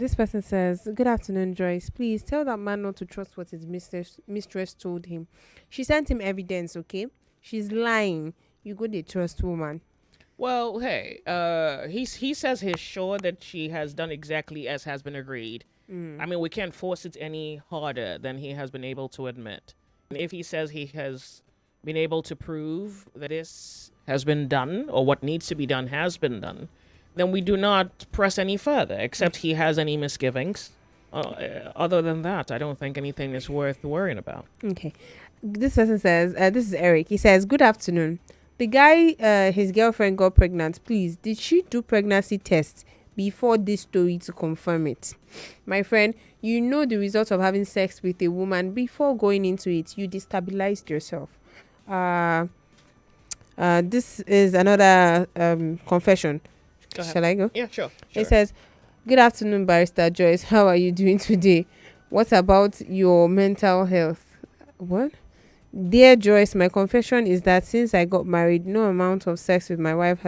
This person says, "Good afternoon, Joyce. Please tell that man not to trust what his mistress told him. She sent him evidence, okay? She's lying. You go the trust woman." Well, hey, he says he's sure that she has done exactly as has been agreed. I mean, we can't force it any harder than he has been able to admit. And if he says he has been able to prove that this has been done or what needs to be done has been done, then we do not press any further, except he has any misgivings. Other than that, I don't think anything is worth worrying about. Okay. This person says, this is Eric. He says, "Good afternoon. The guy, his girlfriend got pregnant. Please, did she do pregnancy tests before this story to confirm it?" My friend, you know the result of having sex with a woman before going into it. You destabilized yourself. This is another confession. Go ahead. Shall I go? Yeah, sure. It says, "Good afternoon, Barrister Joyce. How are you doing today? What about your mental health?" What? "Dear Joyce, my confession is that since I got married, no amount of sex with my wife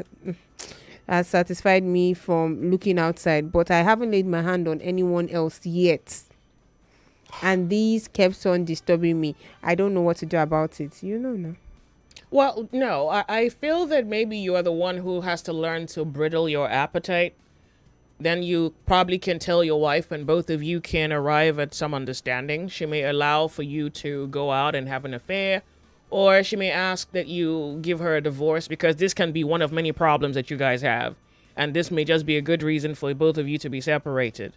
has satisfied me from looking outside, but I haven't laid my hand on anyone else yet. And these kept on disturbing me. I don't know what to do about it." You know now. Well, no, I feel that maybe you are the one who has to learn to bridle your appetite. Then you probably can tell your wife, and both of you can arrive at some understanding. She may allow for you to go out and have an affair, or she may ask that you give her a divorce, because this can be one of many problems that you guys have. And this may just be a good reason for both of you to be separated.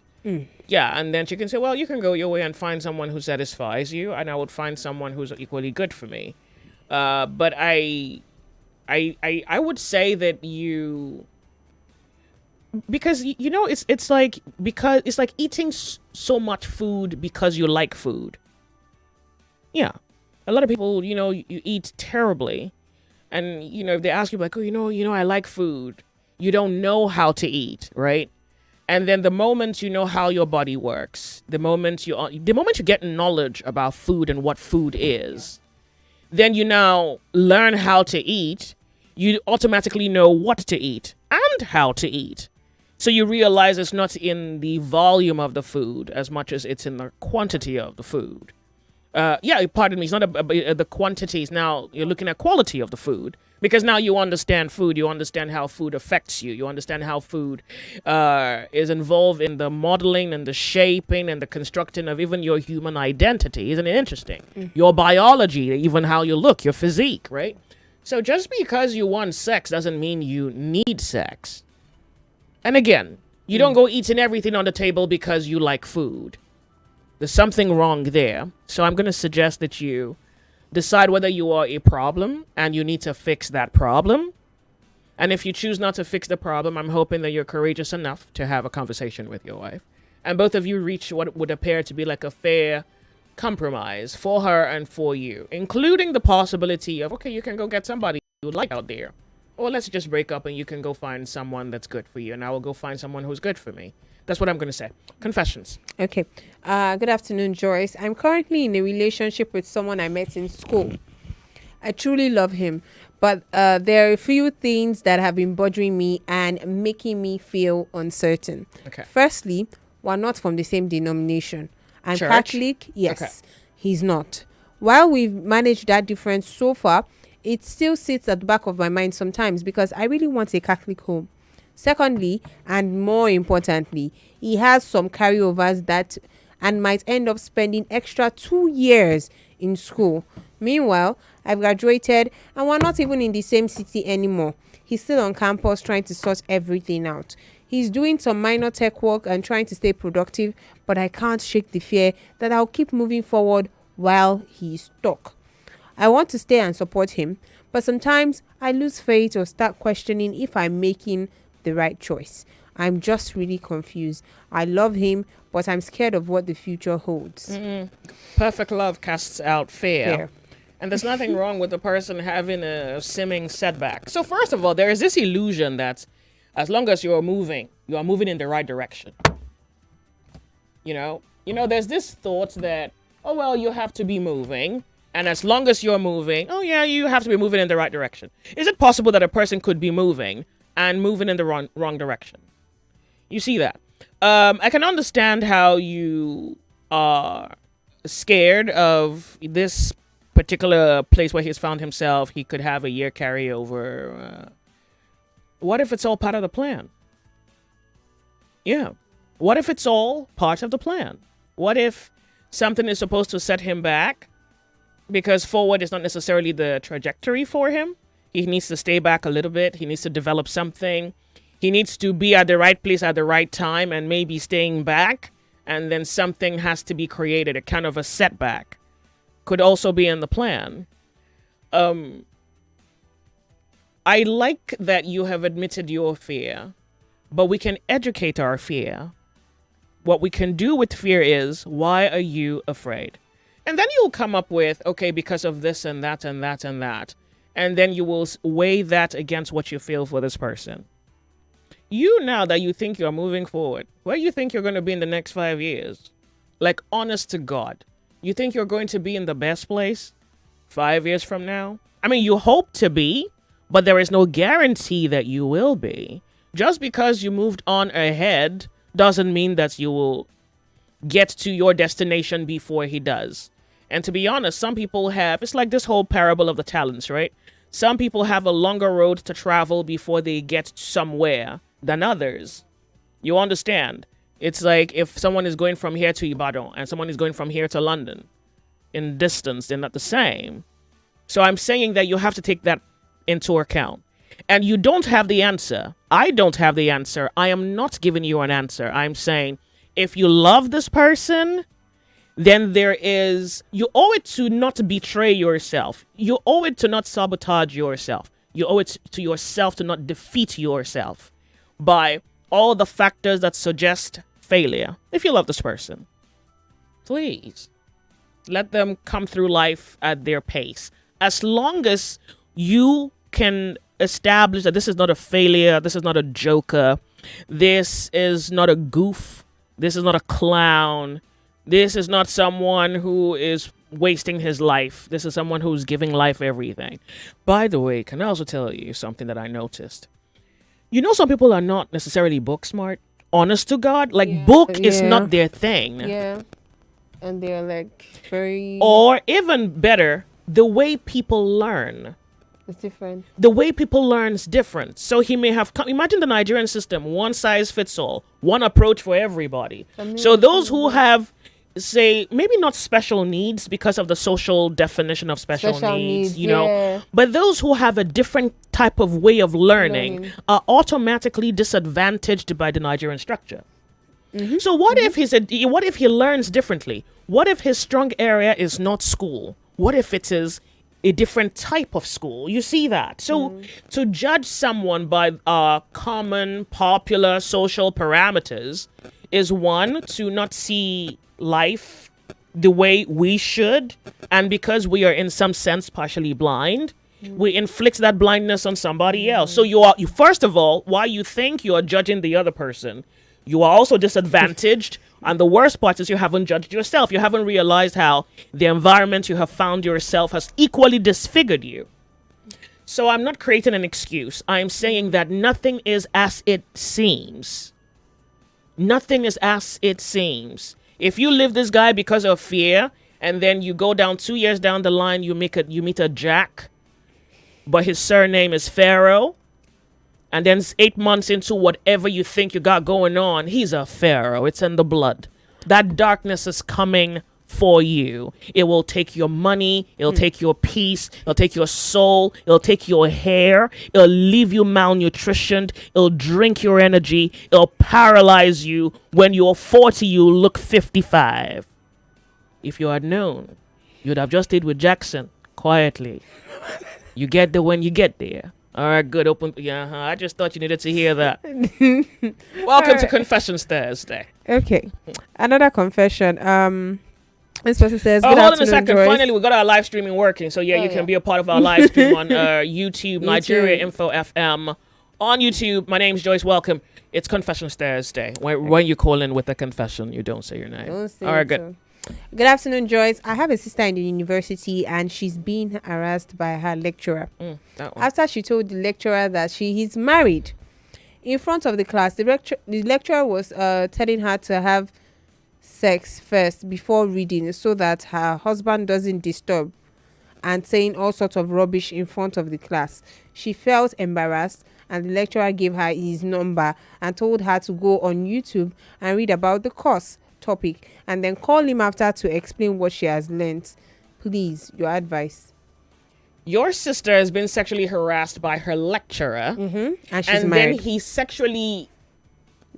Yeah, and then she can say, well, you can go your way and find someone who satisfies you, and I would find someone who's equally good for me. But I would say that you, because you know it's like, because it's like eating so much food because you like food. Yeah, a lot of people, you eat terribly, and if they ask you like, oh, I like food, you don't know how to eat, right? And then the moment you know how your body works, the moment you get knowledge about food and what food is, then you now learn how to eat. You automatically know what to eat and how to eat. So you realize it's not in the volume of the food as much as it's in the quantity of the food. Pardon me, it's not the quantities. Now you're looking at quality of the food, because now you understand food. You understand how food affects you. You understand how food is involved in the modeling and the shaping and the constructing of even your human identity. Isn't it interesting? Your biology, even how you look, your physique, right? So just because you want sex doesn't mean you need sex. And again, you don't go eating everything on the table because you like food. There's something wrong there. So I'm going to suggest that you decide whether you are a problem and you need to fix that problem. And if you choose not to fix the problem, I'm hoping that you're courageous enough to have a conversation with your wife, and both of you reach what would appear to be like a fair compromise for her and for you, including the possibility of, okay, you can go get somebody you like out there, or let's just break up and you can go find someone that's good for you, and I will go find someone who's good for me. That's what I'm going to say. Confessions. Okay. Good afternoon, Joyce. I'm currently in a relationship with someone I met in school. I truly love him, but there are a few things that have been bothering me and making me feel uncertain. Okay. Firstly, we're not from the same denomination. I'm Church? Catholic. Yes, Okay. He's not. While we've managed that difference so far, it still sits at the back of my mind sometimes, because I really want a Catholic home. Secondly, and more importantly, he has some carryovers that and might end up spending extra 2 years in school. Meanwhile, I've graduated and we're not even in the same city anymore. He's still on campus trying to sort everything out. He's doing some minor tech work and trying to stay productive, but I can't shake the fear that I'll keep moving forward while he's stuck. I want to stay and support him, but sometimes I lose faith or start questioning if I'm making the right choice. I'm just really confused. I love him, but I'm scared of what the future holds. Perfect love casts out fear. Fear. And there's nothing wrong with the person having a seeming setback. So first of all, there is this illusion that as long as you are moving in the right direction. There's this thought that, oh, well, you have to be moving. And as long as you're moving, oh, yeah, you have to be moving in the right direction. Is it possible that a person could be moving and moving in the wrong direction? You see that? I can understand how you are scared of this particular place where he's found himself. He could have a year carryover. What if it's all part of the plan? Yeah. What if it's all part of the plan? What if something is supposed to set him back because forward is not necessarily the trajectory for him? He needs to stay back a little bit. He needs to develop something. He needs to be at the right place at the right time, and maybe staying back, and then something has to be created, a kind of a setback. Could also be in the plan. I like that you have admitted your fear, but we can educate our fear. What we can do with fear is, why are you afraid? And then you'll come up with, okay, because of this and that and that and that. And then you will weigh that against what you feel for this person. You, now that you think you're moving forward, where you think you're going to be in the next 5 years? Like, honest to God, you think you're going to be in the best place 5 years from now? I mean, you hope to be, but there is no guarantee that you will be. Just because you moved on ahead doesn't mean that you will get to your destination before he does. And to be honest, some people have, it's like this whole parable of the talents, right? Some people have a longer road to travel before they get somewhere than others. You understand? It's like if someone is going from here to Ibadan and someone is going from here to London. In distance, they're not the same. So I'm saying that you have to take that into account. And you don't have the answer. I don't have the answer. I am not giving you an answer. I'm saying if you love this person, then you owe it to not betray yourself. You owe it to not sabotage yourself. You owe it to yourself to not defeat yourself by all the factors that suggest failure. If you love this person, please let them come through life at their pace. As long as you can establish that this is not a failure, this is not a joker, this is not a goof, this is not a clown, this is not someone who is wasting his life. This is someone who's giving life everything. By the way, can I also tell you something that I noticed? You know, some people are not necessarily book smart. Honest to God, like book is not their thing. Yeah. And they're like very... Or even better, the way people learn. It's different. The way people learn is different. So he may have imagine the Nigerian system, one size fits all, one approach for everybody. So those who have, say, maybe not special needs because of the social definition of special needs, you know, but those who have a different type of way of learning are automatically disadvantaged by the Nigerian structure. Mm-hmm. So what if he learns differently? What if his strong area is not school? What if it is a different type of school? You see that? So to judge someone by common, popular social parameters is one, to not see life the way we should. And because we are in some sense partially blind, we inflict that blindness on somebody else. So you first of all, while you think you are judging the other person, you are also disadvantaged. And the worst part is you haven't judged yourself. You haven't realized how the environment you have found yourself has equally disfigured you. So I'm not creating an excuse. I'm saying that nothing is as it seems. Nothing is as it seems. If you leave this guy because of fear, and then you go down 2 years down the line, you meet a Jack, but his surname is Pharaoh, and then 8 months into whatever you think you got going on, he's a pharaoh. It's in the blood. That darkness is coming for you. It will take your money. It'll take your peace. It'll take your soul. It'll take your hair. It'll leave you malnutritioned. It'll drink your energy. It'll paralyze you. When you're 40, you look 55. If you had known, you'd have just stayed with Jackson quietly. You get there when you get there. All right, good. Open. Yeah, I just thought you needed to hear that. Welcome to Confessions Thursday. Okay. Another confession. This person says, good hold on a second. Joyce. Finally, we got our live streaming working. So, you can be a part of our live stream on YouTube, Nigeria Info FM. On YouTube, my name's Joyce. Welcome. It's Confessions Thursday. When you call in with a confession, you don't say your name. All right, good. Good afternoon, Joyce. I have a sister in the university and she's being harassed by her lecturer. After she told the lecturer that he's married. in front of the class. The lecturer was telling her to have sex first before reading so that her husband doesn't disturb, and saying all sorts of rubbish in front of the class. She felt embarrassed, and the lecturer gave her his number and told her to go on YouTube and read about the course topic and then call him after to explain what she has learned. Please, your advice. Your sister has been sexually harassed by her lecturer, And she's and married. then he sexually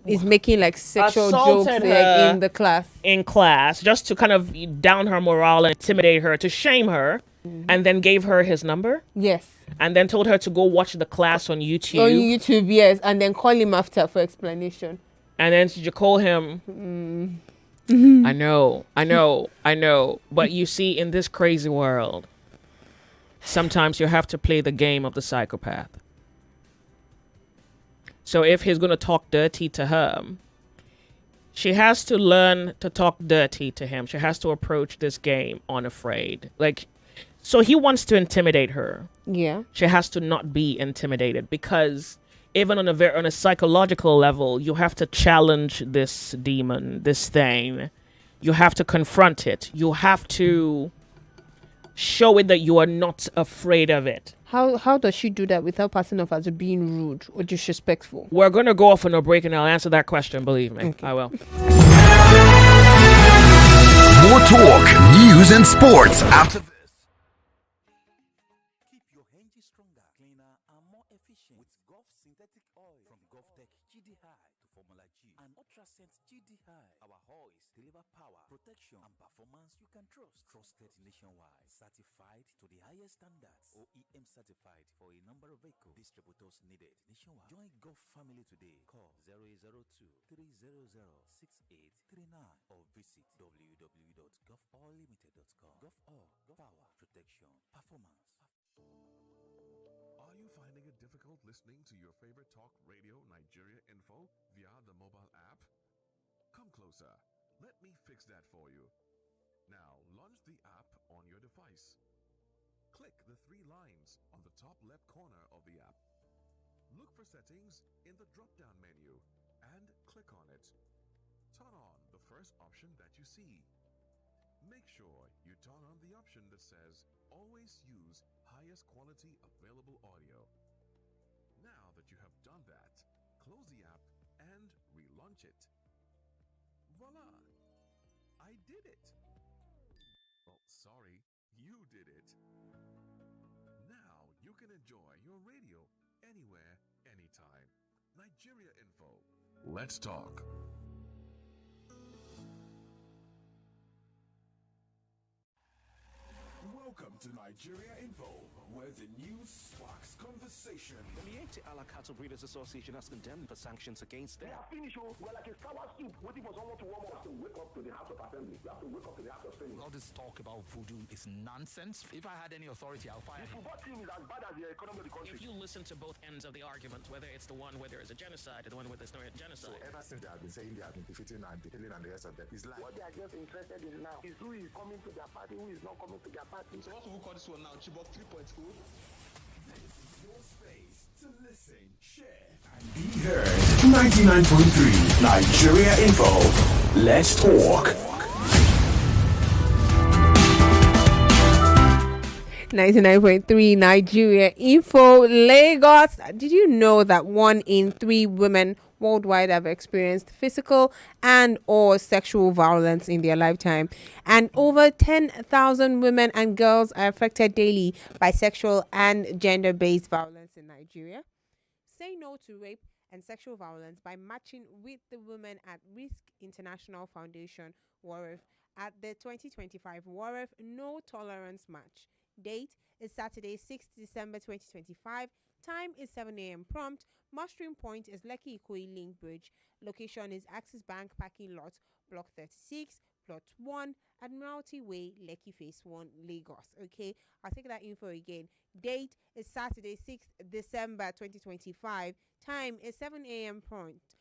Is making like sexual jokes assaulted like, her in the class. in class just to kind of down her morale and intimidate her, to shame her, and then gave her his number Yes. and then told her to go watch the class on YouTube. On YouTube, yes. And then call him after for explanation. And then you call him. I know. But you see, in this crazy world, sometimes you have to play the game of the psychopath. So if he's going to talk dirty to her, she has to learn to talk dirty to him. She has to approach this game unafraid. Like, so he wants to intimidate her. Yeah. She has to not be intimidated, because even on a psychological level, you have to challenge this demon, this thing. You have to confront it. You have to show it that you are not afraid of it. How does she do that without passing off as being rude or disrespectful? We're going to go off on a break and I'll answer that question, believe me. Okay. I will. More talk, news, and sports after this. Keep your engine stronger, cleaner, and more efficient with Gulf synthetic oil from GulfTech GD High to Formula G and UltraSense GD High. Our oils deliver power, protection, and performance you can trust. Trusted nationwide, certified to the highest standards. OEM certified for a number of vehicle distributors needed nationwide. Join Gulf family today. Call 0802-300-6839 or visit www.gulfoillimited.com. Gulf Oil, power, protection, performance. Are you finding it difficult listening to your favorite talk radio Nigeria info via the mobile app? Come closer. Let me fix that for you. Now, launch the app on your device. Click the 3 lines on the top left corner of the app. Look for settings in the drop-down menu and click on it. Turn on the first option that you see. Make sure you turn on the option that says always use highest quality available audio. Now that you have done that, close the app and relaunch it. Voila! I did it! Well, sorry, you did it. Now you can enjoy your radio anywhere, anytime. Nigeria Info. Let's talk. Welcome to Nigeria Info, where the news sparks conversation. The Miete Ala Cattle Breeders Association has condemned the sanctions against them. Finish, we're like a sour soup waiting for someone to warm up. To wake up to the House of Assembly. You have to wake up to the House of Assembly. All this talk about voodoo is nonsense. If I had any authority, I'll fire The him. football team is as bad as the economy of the country. If you listen to both ends of the argument, whether it's the one where there is a genocide or the one where there's no genocide. Ever since they have been saying they have been defeating and killing and the rest of them, it's like What they are just interested in now is who is coming to their party, who is not coming to their party. So what do we call this one now? Chibok 3.0? This is your space to listen, share, and be heard. 99.3 Nigeria Info. Let's talk. 99.3 Nigeria Info Lagos. Did you know that 1 in 3 women worldwide have experienced physical and or sexual violence in their lifetime, and over 10,000 women and girls are affected daily by sexual and gender-based violence in Nigeria? Say no to rape and sexual violence by matching with the Women at Risk International Foundation WARIF at the 2025 WARIF No Tolerance March. Date is Saturday, 6th December 2025. Time is 7 a.m. prompt. Mustering point is Lekki Ikoyi Link Bridge. Location is Axis Bank Parking Lot, Block 36, Plot 1, Admiralty Way, Lekki Phase 1, Lagos. Okay, I'll take that info again. Date is Saturday, 6th December 2025. Time is 7 a.m. prompt.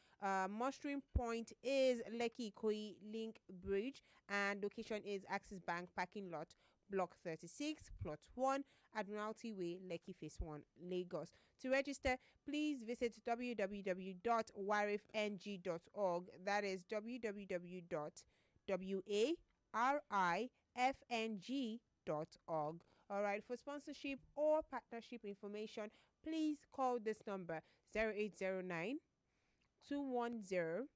Mustering point is Lekki Ikoyi Link Bridge, and location is Axis Bank Parking Lot, Block 36, Plot 1, Admiralty Way, Lekki Phase 1, Lagos. To register, please visit www.warifng.org. That is www.warifng.org. All right, for sponsorship or partnership information, please call this number 0809 210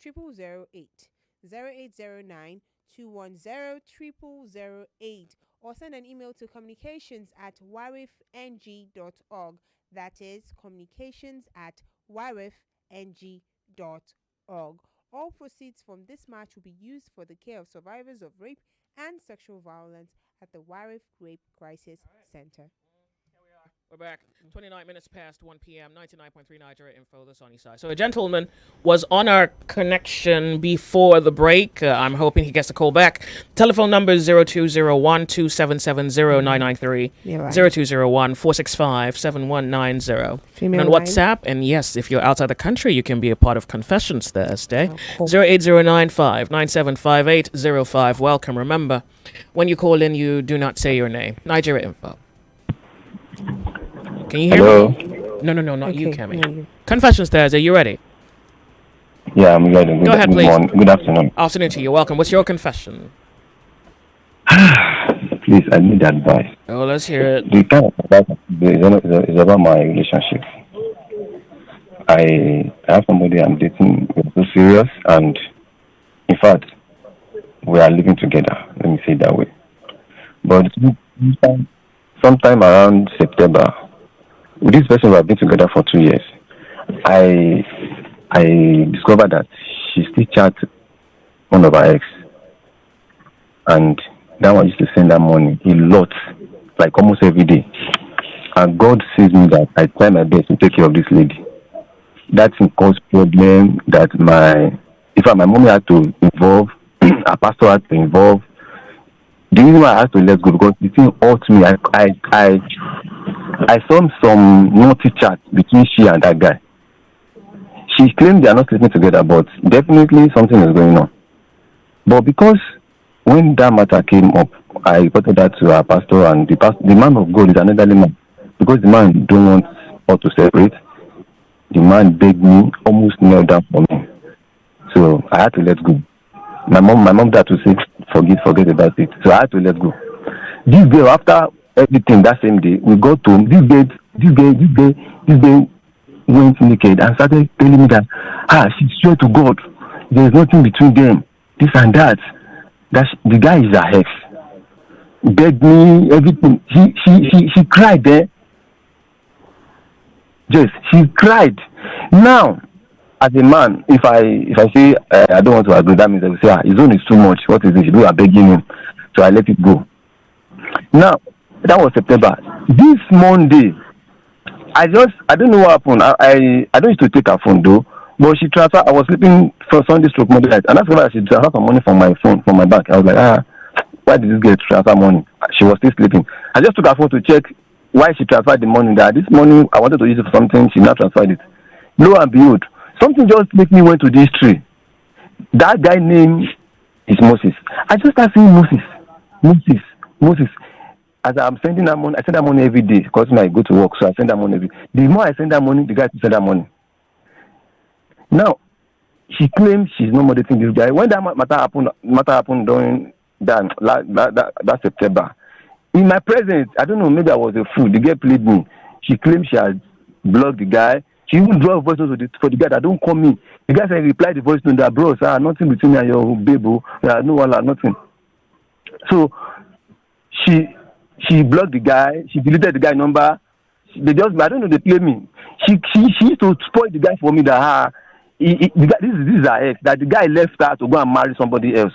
0008, 0809 210 or send an email to communications@warifng.org. That is communications@warifng.org. All proceeds from this match will be used for the care of survivors of rape and sexual violence at the Warif Rape Crisis Center. We're back. 29 minutes past 1 p.m. 99.3 Nigeria Info, the sunny side. So a gentleman was on our connection before the break. I'm hoping he gets a call back. Telephone number is 0201-2770-993. 0201-465-7190. And on WhatsApp, and yes, if you're outside the country, you can be a part of Confessions Thursday. 08095-975805. Welcome. Remember, when you call in, you do not say your name. Nigeria Info. Can you hear me? No, not you, Kemi. Confessions Thursday, you ready? Yeah, I'm ready. Go ahead, please. Good afternoon. Afternoon to you. Welcome. What's your confession? Please, I need advice. Oh, let's hear it. The kind of advice is about my relationship. I have somebody I'm dating. We're so serious, and in fact, we are living together. Let me say it that way. But sometime around September, with this person we have been together for 2 years, I discovered that she still chats one of her ex, and that one used to send her money a lot, like almost every day. And God sees me that I try my best to take care of this lady. That caused problem. That my mommy had to involve, our pastor had to involve. The reason why I had to let go, because the thing hurt me. I saw some naughty chat between she and that guy. She claimed they are not sleeping together, but definitely something is going on. But because when that matter came up, I reported that to our pastor, and the man of God is an elderly man. Because the man don't want us to separate, the man begged me, almost knelt down for me. So I had to let go. My mom had to say, forget about it. So I had to let go. This girl, after everything that same day, we got home. This girl went naked and started telling me that, she swear to God, there is nothing between them, this and that. The guy is her ex. Begged me, everything. She cried there. Yes, she cried. Now, as a man, if I say I don't want to agree, that means I will say, his own is too much. What is it? You are begging him. So I let it go. Now, that was September. This Monday, I don't know what happened. I don't used to take her phone though, but she transferred. I was sleeping for Sunday stroke Monday night, and that's why she transferred some money from my phone, from my bank. I was like, why did this girl transfer money? She was still sleeping. I just took her phone to check why she transferred the money. That this money I wanted to use it for something, she now transferred it. Lo and behold, something just made me went to this tree. That guy name is Moses. I just started saying Moses. As I'm sending that money, I send that money every day because I go to work, so I send that money every day. The more I send that money, the guy send that money. Now, she claims she's not dating this guy. When that matter happened during that September, in my presence, I don't know, maybe I was a fool. The girl played me. She claimed she had blocked the guy. She even draw a voice note for the guy that don't call me. The guy said, reply the voice note that, bro, sir, nothing between me and your baby. No one, nothing. So she blocked the guy. She deleted the guy number. I don't know, they play me. She used to spoil the guy for me that this is her ex, that the guy left her to go and marry somebody else.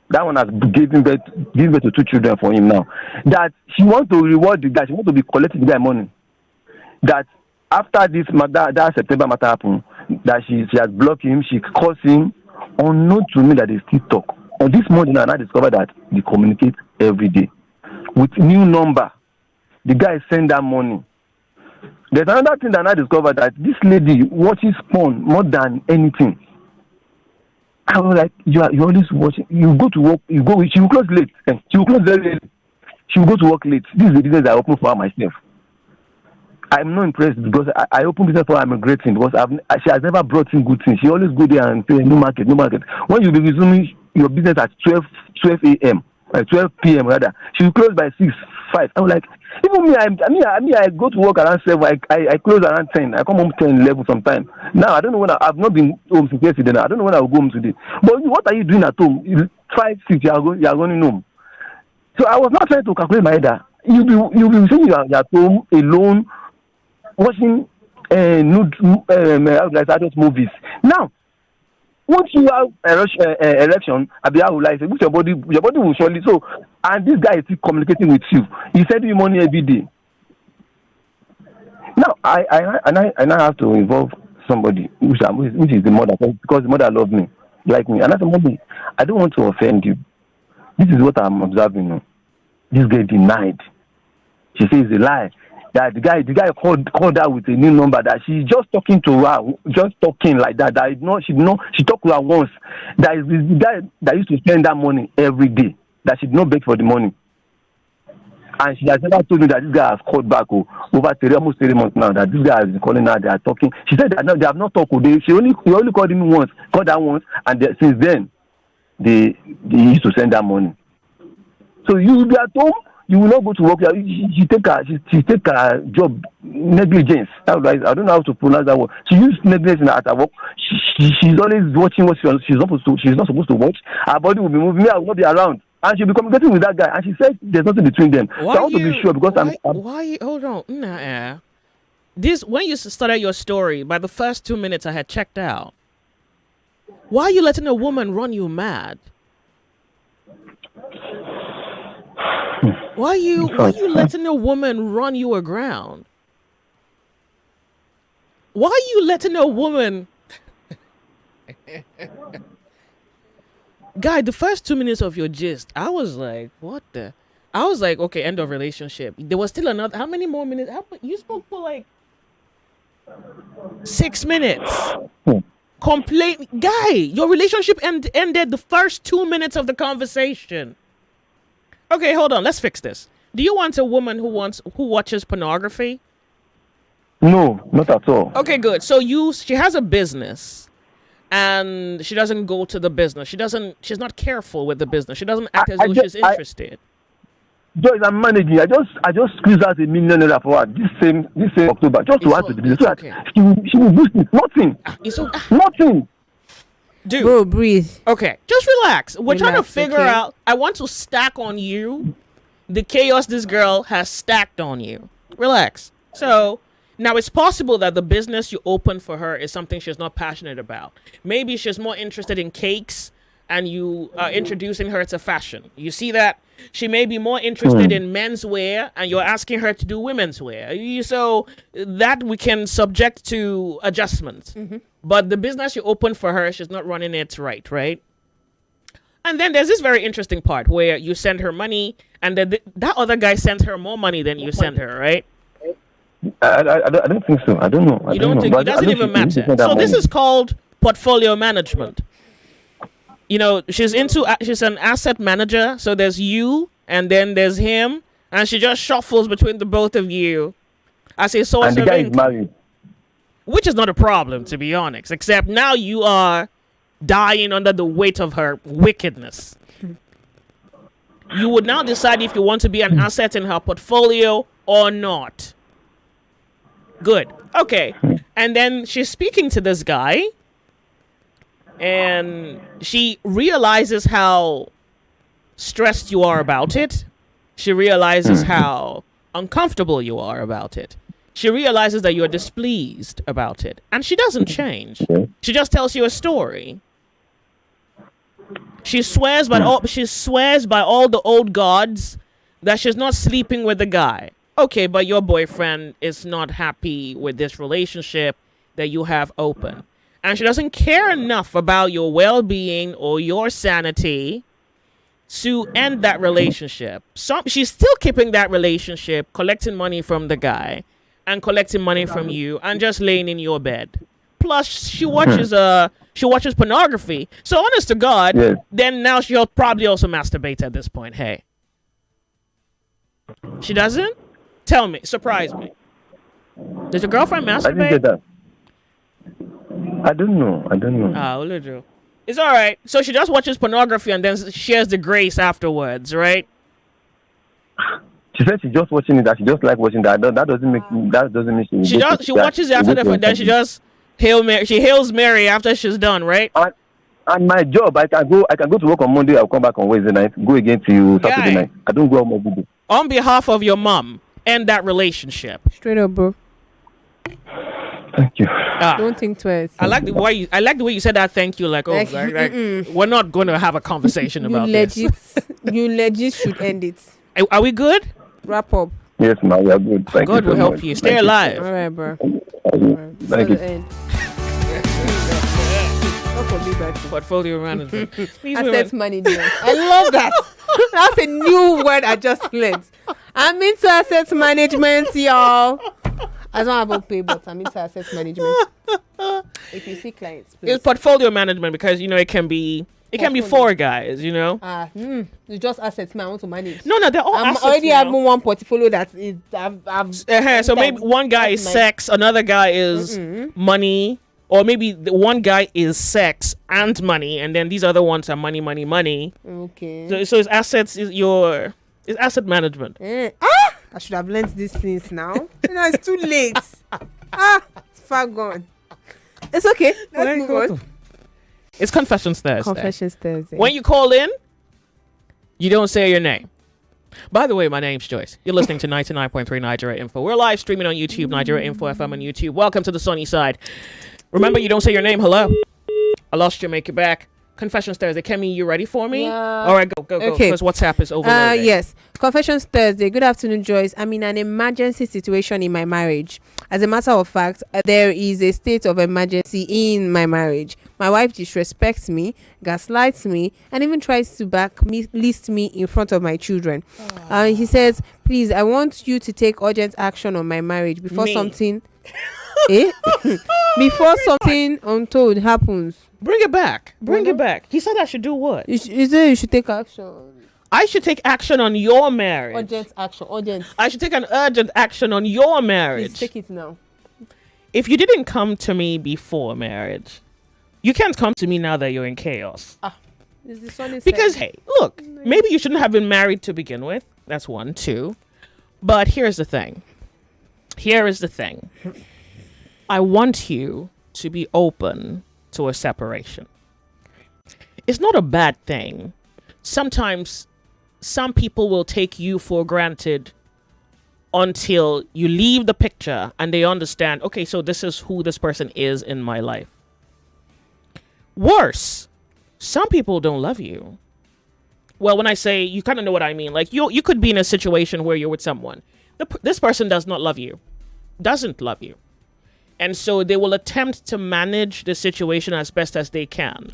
That one has given birth to 2 children for him now. That she wants to reward the guy. She wants to be collecting the guy money. That after this that September matter happened, that she has blocked him, she calls him, unknown to me that they still talk. On this morning, I discovered that they communicate every day with new number. The guy send that money. There's another thing that I discovered, that this lady watches porn more than anything. I was like, you always watching. You go to work, she will close late. She will close very late. she will go to work late. This is the business I open for her myself. I'm not impressed because I open business for her. I'm regretting because she has never brought in good things. She always go there and say no market, no market. When you be resuming your business at 12 a.m. 12 p.m. rather, she will close by 6, 5. I'm like, even me, I go to work around 7. I close around 10. I come home 10, 11 sometimes. Now I don't know when I've not been home since yesterday. Now I don't know when I will go home today. But what are you doing at home? 5, 6, you are going home. So I was not trying to calculate my head. You'll be saying you are at home alone, watching nude adult movies. Now, once you have erection, Abia will like your body will surely. So, and this guy is still communicating with you. He sending you money every day. Now, I now have to involve somebody which is the mother, because the mother loves me, like me. And I said, Mommy, I don't want to offend you. This is what I'm observing. This girl denied. She says it's a lie. That the guy called her with a new number, that she's just talking to her, just talking like that. She talked to her once. That is the guy that used to spend that money every day. That she did not beg for the money. And she has never told me that this guy has called back over almost 3 months now. That this guy has been calling her. They are talking. She said that no, they have not talked. He only called him once, called her once, and since then they used to send her money. So you will be at home. You will not go to work. She take her job negligence. I don't know how to pronounce that word. She used negligence at her work. She's always watching what she's not supposed to watch. Her body will be moving. I will not be around, and she'll be communicating with that guy. And she said there's nothing between them. So I want to be sure because why? Hold on. Nah. This when you started your story, by the first 2 minutes I had checked out. Why are you letting a woman run you mad? Why are you letting a woman run you aground? Why are you letting a woman... Guy, the first 2 minutes of your gist, I was like, what the... I was like, okay, end of relationship. There was still another... How many more minutes? You spoke for like 6 minutes. Complain... Guy, your relationship ended the first 2 minutes of the conversation. Okay, hold on. Let's fix this. Do you want a woman who watches pornography? No, not at all. Okay, good. So she has a business, and she doesn't go to the business. She's not careful with the business. She doesn't act as though she's interested. Joyce, I'm managing. I just squeezed out $1 million for her this same October just to add to the business. So okay. She will boost it. Nothing. Nothing. Dude, bro, breathe. Okay, just relax. We're trying to figure out. I want to stack on you the chaos this girl has stacked on you. Relax. So now it's possible that the business you open for her is something she's not passionate about. Maybe she's more interested in cakes, and you are introducing her to fashion. You see that? She may be more interested in menswear, and you're asking her to do women's wear. So that we can subject to adjustments. Mm-hmm. But the business you open for her, she's not running it right? And then there's this very interesting part where you send her money, and that other guy sends her more money than you send her, right? I don't think so. I don't know. You don't think? It doesn't even matter. So this is called portfolio management. You know, she's an asset manager. So there's you, and then there's him, and she just shuffles between the both of you as a source of income. And the guy is married. Which is not a problem, to be honest, except now you are dying under the weight of her wickedness. You would now decide if you want to be an asset in her portfolio or not. Good. Okay. And then she's speaking to this guy, and she realizes how stressed you are about it. She realizes how uncomfortable you are about it. She realizes that you're displeased about it. And she doesn't change. She just tells you a story. She swears by all the old gods that she's not sleeping with the guy. Okay, but your boyfriend is not happy with this relationship that you have open. And she doesn't care enough about your well-being or your sanity to end that relationship. She's still keeping that relationship, collecting money from the guy and collecting money from you and just laying in your bed. Plus, she watches pornography. So honest to God, then now she'll probably also masturbate at this point. Hey. She doesn't? Tell me. Surprise me. Does your girlfriend I didn't masturbate? get that. I don't know. Ah, Olojo. It's all right. So she just watches pornography and then shares the grace afterwards, right? She said she's just watching it. That she just like watching that. That doesn't make. That doesn't make. She watches it after the then she just hails Mary after she's done, right? And my job, I can go to work on Monday. I'll come back on Wednesday night. Go again till Saturday night. I don't go home every day. On behalf of your mom, end that relationship. Straight up, bro. Thank you. Don't think twice. I like the way you said that. Thank you. Like, we're not going to have a conversation about this. You legit should end it. Are we good? Wrap up. Yes, ma'am. We are good. Thank God you will so help much. you. Stay alive. All right, bro. Thank you. End. Portfolio management. Asset management. I love that. That's a new word I just learned. I'm into asset management, y'all. I don't have a pay, but I'm into asset management. If you see clients, please. It's portfolio management because it can be four guys, It's just assets, man. I want to manage. No, they're all I'm assets. already having one portfolio that is. So maybe one guy is sex, another guy is money, or maybe one guy is sex and money, and then these other ones are money, money, money. Okay. So his assets is asset management. I should have learned these things now. It's too late. It's far gone. It's okay. Let's move on. It's Confessions Thursday. Confessions Thursday. When you call in, you don't say your name. By the way, my name's Joyce. You're listening to 99.3 Nigeria Info. We're live streaming on YouTube, Nigeria Info FM on YouTube. Welcome to the sunny side. Remember, you don't say your name. Hello. I lost you. Make it back. Confessions Thursday. Kemi, you ready for me? Yeah. All right, go. Okay. Because WhatsApp is overloaded. Yes. Confessions Thursday. Good afternoon, Joyce. I'm in an emergency situation in my marriage. As a matter of fact, there is a state of emergency in my marriage. My wife disrespects me, gaslights me, and even tries to list me in front of my children. He says, please, I want you to take urgent action on my marriage before something before something untold happens. Bring it back. Bring it back. He said I should do what? You should take action. I should take action on your marriage. Urgent action. Urgent. I should take an urgent action on your marriage. Please take it now. If you didn't come to me before marriage, you can't come to me now that you're in chaos. Because, hey, look, maybe you shouldn't have been married to begin with. That's 1, 2. But here's the thing. I want you to be open to a separation. It's not a bad thing. Sometimes some people will take you for granted until you leave the picture and they understand, okay, so this is who this person is in my life. Worse, some people don't love you. Well, when I say, you kind of know what I mean. Like you could be in a situation where you're with someone. This person does not love you, doesn't love you. And so they will attempt to manage the situation as best as they can.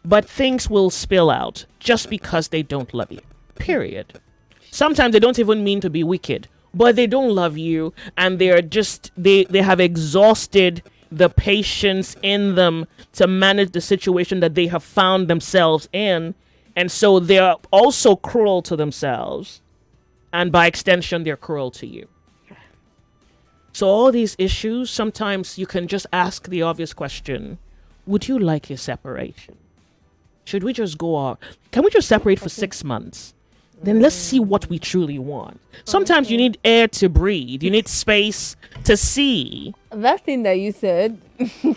But things will spill out just because they don't love you. Period. Sometimes they don't even mean to be wicked, but they don't love you, and they are just they have exhausted the patience in them to manage the situation that they have found themselves in. And so they're also cruel to themselves. And by extension, they're cruel to you. So all these issues, sometimes you can just ask the obvious question, would you like a separation? Should we just go out? Can we just separate for 6 months? Then let's see what we truly want. Sometimes you need air to breathe. You need space to see. That thing that you said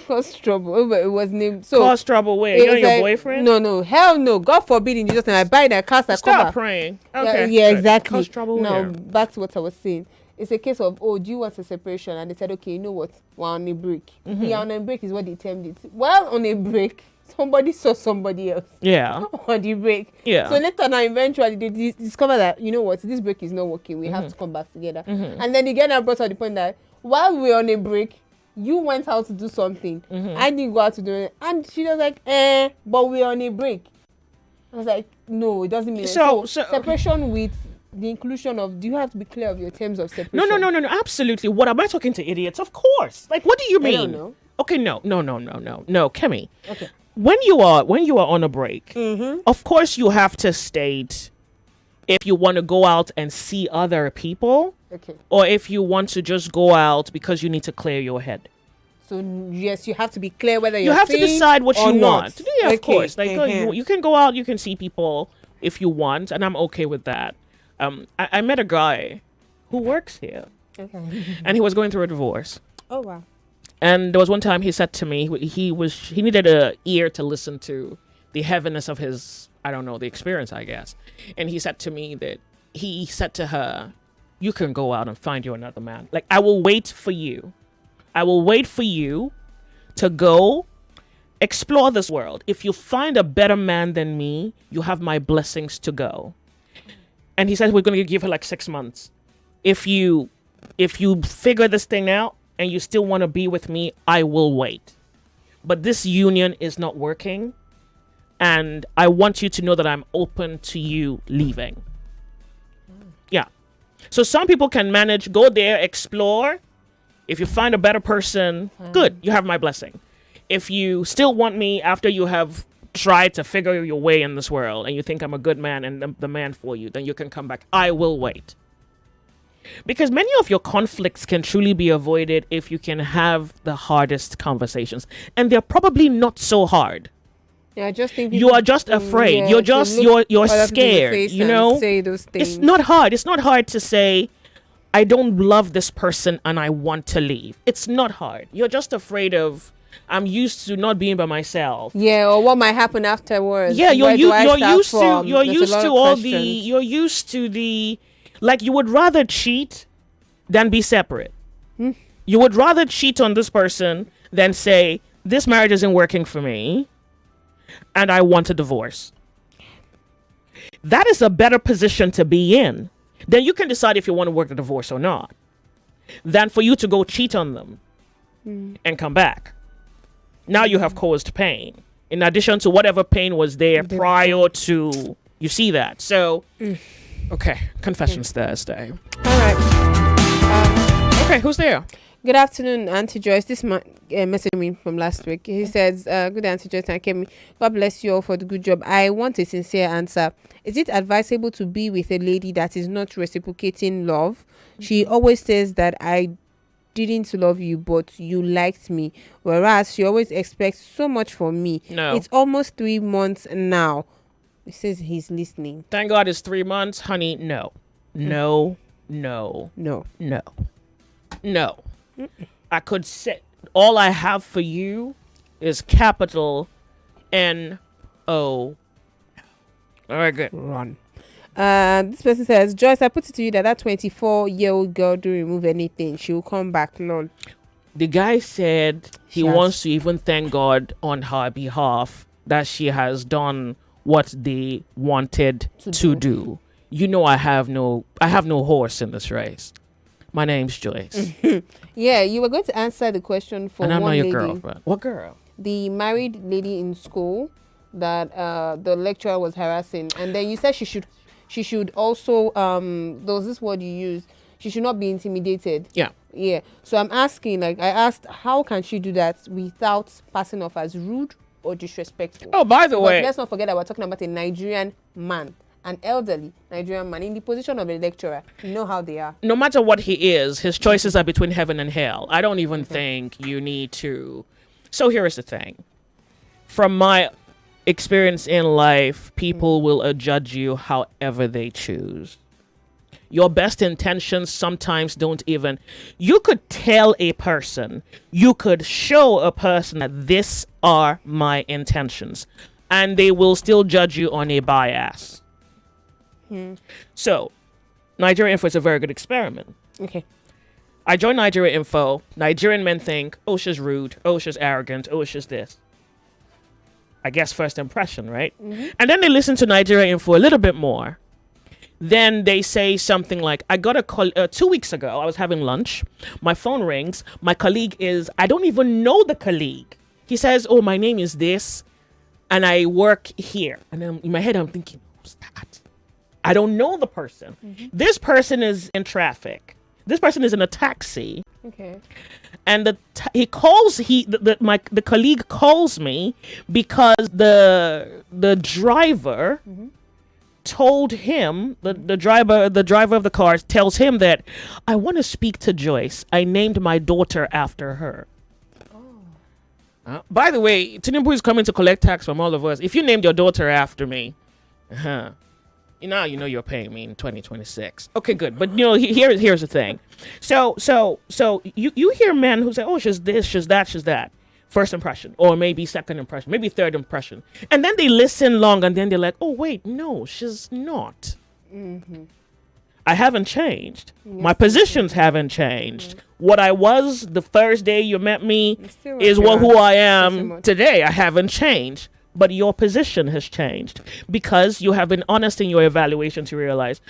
caused trouble. It was named so. Cause trouble where? You're your boyfriend? No, hell no. God forbid in Jesus' name. I buy that cast. Stop praying. Okay. Yeah, exactly. Cause trouble now where? back to what I was saying. It's a case of, do you want a separation? And they said, okay, you know what? We're on a break. Yeah, on a break is what they termed it. Well, on a break, somebody saw somebody else. Yeah. On the break. Yeah. So later now, eventually, they discover that, you know what? This break is not working. We have to come back together. And then again, I brought up the point that while we were on a break, you went out to do something. I didn't go out to do it. And she was like, but we're on a break. I was like, no, it doesn't mean so separation with the inclusion of, do you have to be clear of your terms of separation? No, absolutely. What am I talking to idiots? Of course. Like, what do you mean? I don't know. Okay, no, Kemi. Okay. When you are on a break, of course you have to state if you want to go out and see other people, Okay. or if you want to just go out because you need to clear your head. So yes, you have to be clear whether You have to decide what you want. Yeah, of course. Like you can go out, you can see people if you want, and I'm okay with that. I met a guy who works here, and he was going through a divorce. Oh wow. And there was one time he said to me he needed a ear to listen to the heaviness of his, I don't know, the experience, I guess. And he said to me that he said to her, "You can go out and find you another man. Like, I will wait for you. I will wait for you to go explore this world. If you find a better man than me, you have my blessings to go." And he said, "We're going to give her like 6 months. If you figure this thing out and you still want to be with me, I will wait. But this union is not working. And I want you to know that I'm open to you leaving." Yeah. So some people can manage, go there, explore. If you find a better person, good, you have my blessing. If you still want me after you have tried to figure your way in this world and you think I'm a good man and the man for you, then you can come back. I will wait. Because many of your conflicts can truly be avoided if you can have the hardest conversations. And they're probably not so hard. Yeah, I just think you are just afraid. Yeah, you're scared. You know, say those things. It's not hard. It's not hard to say, "I don't love this person and I want to leave." It's not hard. You're just afraid of, "I'm used to not being by myself." Yeah, or what might happen afterwards. Yeah, you're used to the, like, you would rather cheat than be separate. You would rather cheat on this person than say, "This marriage isn't working for me and I want a divorce." That is a better position to be in. Then you can decide if you want to work the divorce or not, than for you to go cheat on them and come back. Now you have caused pain, in addition to whatever pain was there prior to, you see that. So, okay, Confessions Thursday. All right. Okay, who's there? Good afternoon, Auntie Joyce. This man messaged me from last week. He says, "Good Auntie Joyce, and Kemi. God bless you all for the good job. I want a sincere answer. Is it advisable to be with a lady that is not reciprocating love? She always says that I didn't love you, but you liked me. Whereas she always expects so much from me. No. It's almost 3 months now." He says he's listening. Thank God it's 3 months, honey. No. No. No. No. No. No. I could say all I have for you is capital N-O. All right, good. Run. This person says, "Joyce, I put it to you that 24-year-old girl don't remove anything. She will come back, lol." The guy said he wants to even thank God on her behalf that she has done what they wanted to do. You know, I have no horse in this race. My name's Joyce. Yeah, you were going to answer the question for and I'm one not your lady. girlfriend. What girl? The married lady in school that the lecturer was harassing, and then you said she should also there was this word you used. She should not be intimidated. Yeah. Yeah. So I'm asking, like, I asked, how can she do that without passing off as rude or disrespectful? Oh, by the way, let's not forget that we're talking about a Nigerian man, an elderly Nigerian man in the position of a lecturer. You know how they are. No matter what he is, his choices are between heaven and hell. I don't even think you need to. So here is the thing. From my experience in life, people will judge you however they choose. Your best intentions sometimes don't even. You could tell a person, you could show a person that these are my intentions, and they will still judge you on a bias. So, Nigeria Info is a very good experiment. Okay. I joined Nigeria Info. Nigerian men think, "Oh, she's rude. Oh, she's arrogant. Oh, she's this." I guess first impression, right? And then they listen to Nigeria Info a little bit more. Then they say something like, "I got a call 2 weeks ago. I was having lunch. My phone rings. My colleague I don't even know the colleague. He says, 'Oh, my name is this, and I work here.'" And then in my head, I'm thinking, "Who's that?" I don't know the person. This person is in traffic. This person is in a taxi. Okay. And the colleague calls me because the driver told him, the driver of the car tells him that I want to speak to Joyce. I named my daughter after her. By the way, Tinubu is coming to collect tax from all of us. If you named your daughter after me, you know you're paying me in 2026. Okay, good. But here's the thing. So you hear men who say, "Oh, she's this, she's that." First impression, or maybe second impression, maybe third impression, and then they listen long, and then they're like, "Oh, wait, no, she's not." Mm-hmm. I haven't changed. My positions haven't changed. What I was the first day you met me is who I am today. I haven't changed. But your position has changed because you have been honest in your evaluation to realize,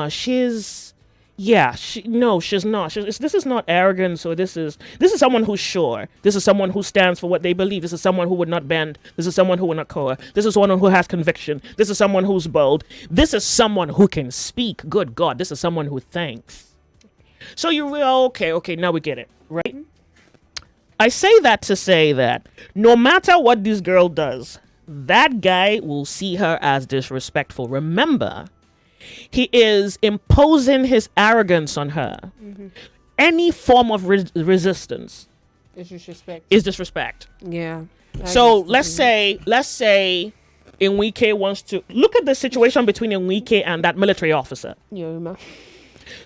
she's not. This is not arrogance, or this is someone who's sure. This is someone who stands for what they believe. This is someone who would not bend. This is someone who would not cower. This is someone who has conviction. This is someone who's bold. This is someone who can speak. Good God, this is someone who thinks. So okay, now we get it, right? I say that to say that no matter what this girl does, that guy will see her as disrespectful. Remember, he is imposing his arrogance on her. Mm-hmm. Any form of resistance is disrespect. Yeah. So let's say Enrique wants to look at the situation between Enrique and that military officer. Yeah.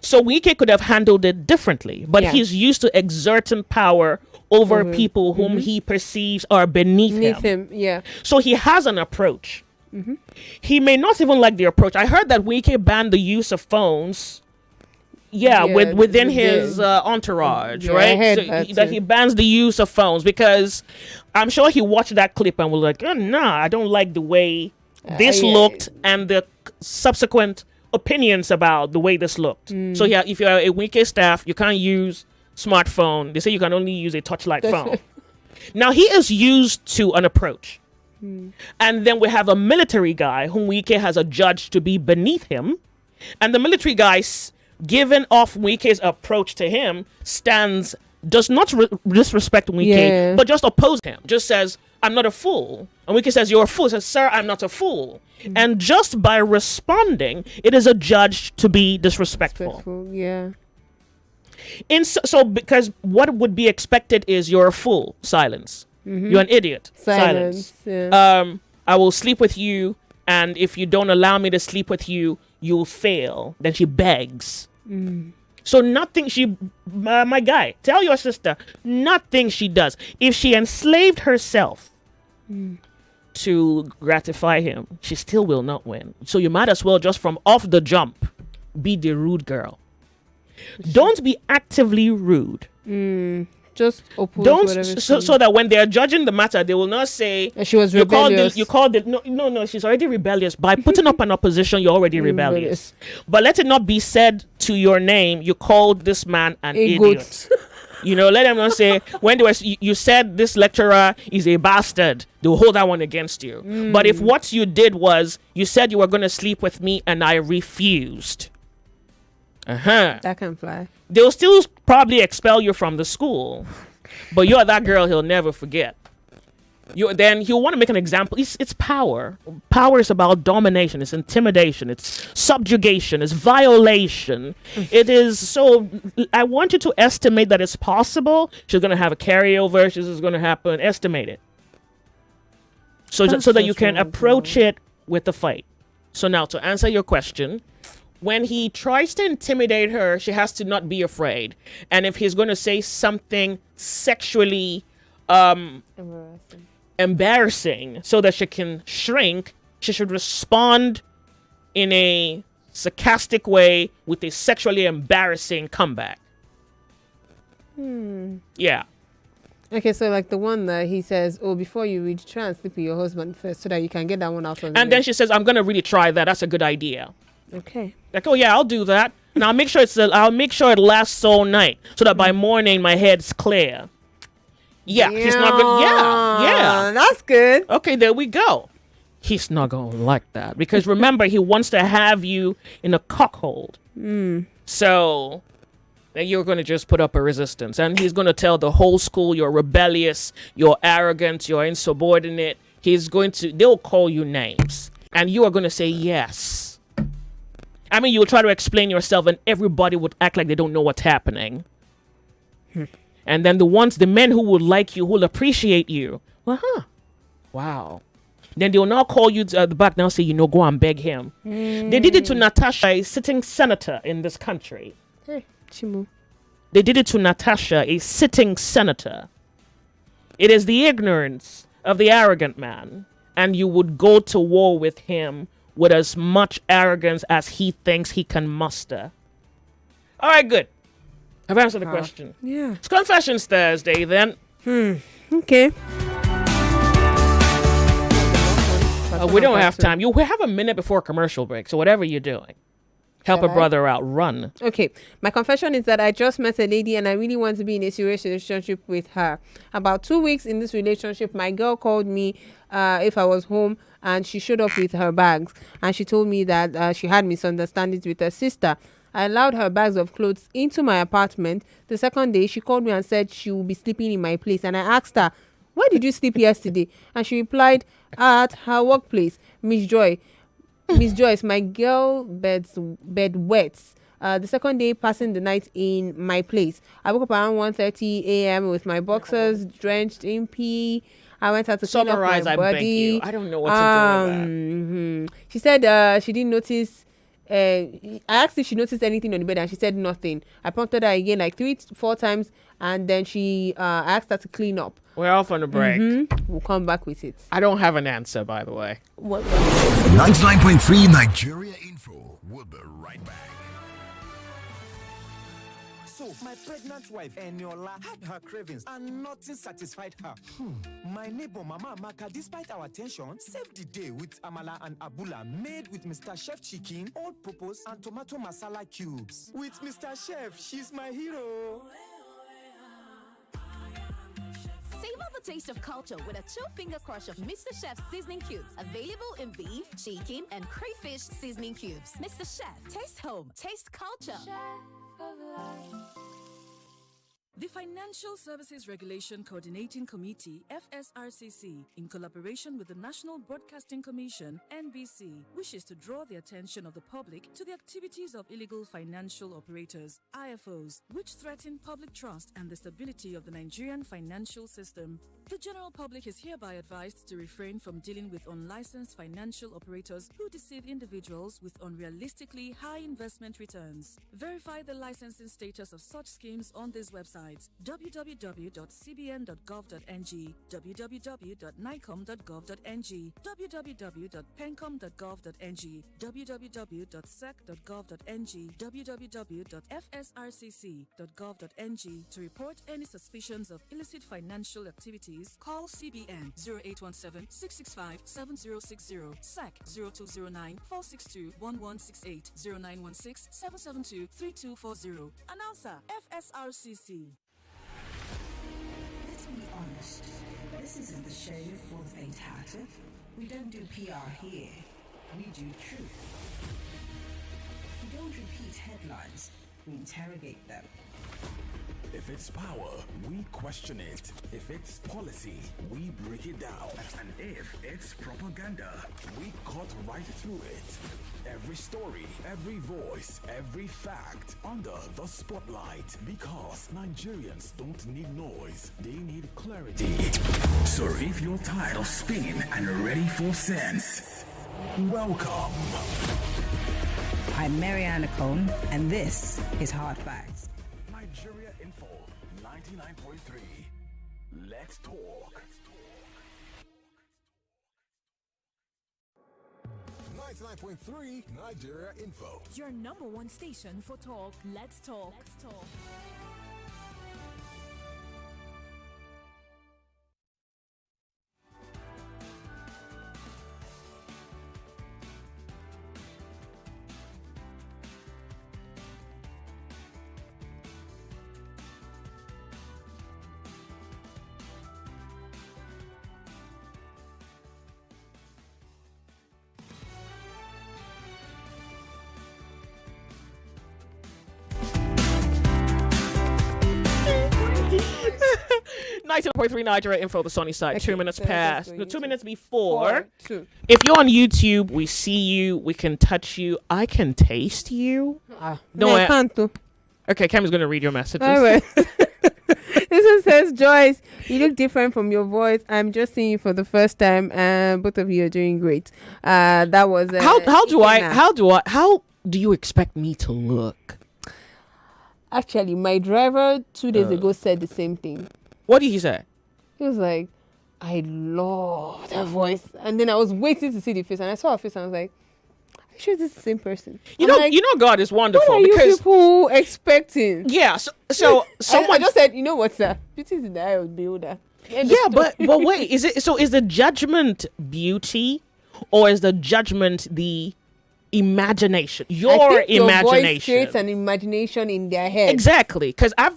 So Enrique could have handled it differently, but he's used to exerting power over people whom he perceives are beneath him. Yeah. So he has an approach. Mm-hmm. He may not even like the approach. I heard that Wike banned the use of phones. Within his entourage, right? So he bans the use of phones because I'm sure he watched that clip and was like, I don't like the way this looked and the subsequent opinions about the way this looked. So if you're a Wike staff, you can't use smartphone. They say you can only use a touchlight phone. Now he is used to an approach. And then we have a military guy whom Wike has adjudged to be beneath him. And the military guy, given off Wike's approach to him, does not disrespect Wike, but just oppose him. Just says, I'm not a fool. And Wike says, you're a fool. He says, sir, I'm not a fool. And just by responding, it is adjudged to be disrespectful. Yeah. So because what would be expected is you're a fool. Silence. You're an idiot. Silence. Yeah. I will sleep with you, and if you don't allow me to sleep with you, you'll fail. Then she begs. So nothing my guy, tell your sister, nothing she does. If she enslaved herself to gratify him, she still will not win. So you might as well just from off the jump be the rude girl. Don't be actively rude. Just oppose so that when they are judging the matter, they will not say she was rebellious. You called it. No. She's already rebellious. By putting up an opposition, you're already rebellious. But let it not be said to your name. You called this man an idiot. Let them not say when you said this lecturer is a bastard. They'll hold that one against you. But if what you did was you said you were going to sleep with me and I refused. That can fly. They'll still probably expel you from the school, but you're that girl he'll never forget. Then he'll want to make an example. It's power. Power is about domination. It's intimidation. It's subjugation. It's violation. It is so. I want you to estimate that it's possible. She's going to have a carryover. This is going to happen. Estimate it. So that you can approach it with the fight. So now to answer your question. When he tries to intimidate her, she has to not be afraid. And if he's going to say something sexually embarrassing so that she can shrink, she should respond in a sarcastic way with a sexually embarrassing comeback. Yeah. Okay, so like the one that he says, before you read, try and sleep with your husband first so that you can get that one out of And then she says, I'm going to really try that. That's a good idea. Okay. Like, oh yeah, I'll do that. And I'll make sure it lasts all night so that by morning my head's clear. Yeah, he's not gonna. Yeah, that's good. Okay, there we go. He's not gonna like that because remember, he wants to have you in a cockhold. So then you're gonna just put up a resistance, and he's gonna tell the whole school you're rebellious, you're arrogant, you're insubordinate. They'll call you names, and you are gonna say yes. I mean, you'll try to explain yourself and everybody would act like they don't know what's happening. And then the men who would like you, who will appreciate you. Wow. Then they'll now call you to the back now and say, go and beg him. They did it to Natasha, a sitting senator in this country. Hey, Chimu. They did it to Natasha, a sitting senator. It is the ignorance of the arrogant man. And you would go to war with him with as much arrogance as he thinks he can muster. All right, good. I've answered the question. Yeah. It's Confessions Thursday then. Okay. We don't have time. We have a minute before a commercial break, so whatever you're doing, help a brother out. Run. Okay. My confession is that I just met a lady and I really want to be in a serious relationship with her. About 2 weeks in this relationship, my girl called me if I was home, and she showed up with her bags, and she told me that she had misunderstandings with her sister. I allowed her bags of clothes into my apartment. The second day, she called me and said she will be sleeping in my place, and I asked her, "Where did you sleep yesterday?" And she replied, "At her workplace. Miss Joyce, my girl bed wets. The second day, passing the night in my place. I woke up around 1:30 a.m. with my boxers drenched in pee. I went out to clean up my body. I beg you. I don't know what to do with that. She said she didn't notice. I asked if she noticed anything on the bed, and she said nothing. I prompted her again like 3-4 times, and then she asked her to clean up. We're off on a break. We'll come back with it. I don't have an answer, by the way. 99.3 Nigeria Info. We'll be right back. So, my pregnant wife, Eniola, had her cravings and nothing satisfied her. My neighbor, Mama Amaka, despite our attention, saved the day with amala and abula made with Mr. Chef chicken, all-purpose, and tomato masala cubes. With Mr. Chef, she's my hero. Savor the taste of culture with a 2-finger crush of Mr. Chef's seasoning cubes. Available in beef, chicken, and crayfish seasoning cubes. Mr. Chef, taste home, taste culture. The Financial Services Regulation Coordinating Committee, FSRCC, in collaboration with the National Broadcasting Commission, NBC, wishes to draw the attention of the public to the activities of illegal financial operators, IFOs, which threaten public trust and the stability of the Nigerian financial system. The general public is hereby advised to refrain from dealing with unlicensed financial operators who deceive individuals with unrealistically high investment returns. Verify the licensing status of such schemes on these websites: www.cbn.gov.ng, www.nicom.gov.ng, www.pencom.gov.ng, www.sec.gov.ng, www.fsrcc.gov.ng. To report any suspicions of illicit financial activities, call CBN 0817-665-7060, SAC 0209-462-1168, 0916-772-3240. Announcer, FSRCC. Let's be honest, this isn't the show for the faint-hearted. We don't do PR here, we do truth. We don't repeat headlines, we interrogate them. If it's power, we question it. If it's policy, we break it down. And if it's propaganda, we cut right through it. Every story, every voice, every fact under the spotlight. Because Nigerians don't need noise, they need clarity. So if you're tired of spin and ready for sense, welcome. I'm Mariana Cohn, and this is Hard Facts. Nigeria Info 99.3. Let's talk. 99.3 Nigeria Info. Your number one station for talk. Let's talk. Let's talk. 90.3 Nigeria Info, the sunny side. Okay, 2 minutes so let's past. go No, 2 YouTube. minutes before. 2. If you're on YouTube, we see you. We can touch you. I can taste you. No, I can't do. Okay, Cam is going to read your messages. All right. This one says, Joyce, you look different from your voice. I'm just seeing you for the first time, and both of you are doing great. That was how do you expect me to look? Actually, my driver 2 days ago said the same thing. What did he say? He was like, I love that voice. And then I was waiting to see the face, and I saw her face, and I was like, I'm sure this is the same person. You know, God is wonderful. What are you people expecting? Yeah, so someone I just said, you know what, sir? Beauty is in the eye of the beholder. Yeah, but wait, is the judgment beauty, or is the judgment the imagination? Your imagination. Your voice creates an imagination in their head. Exactly, because I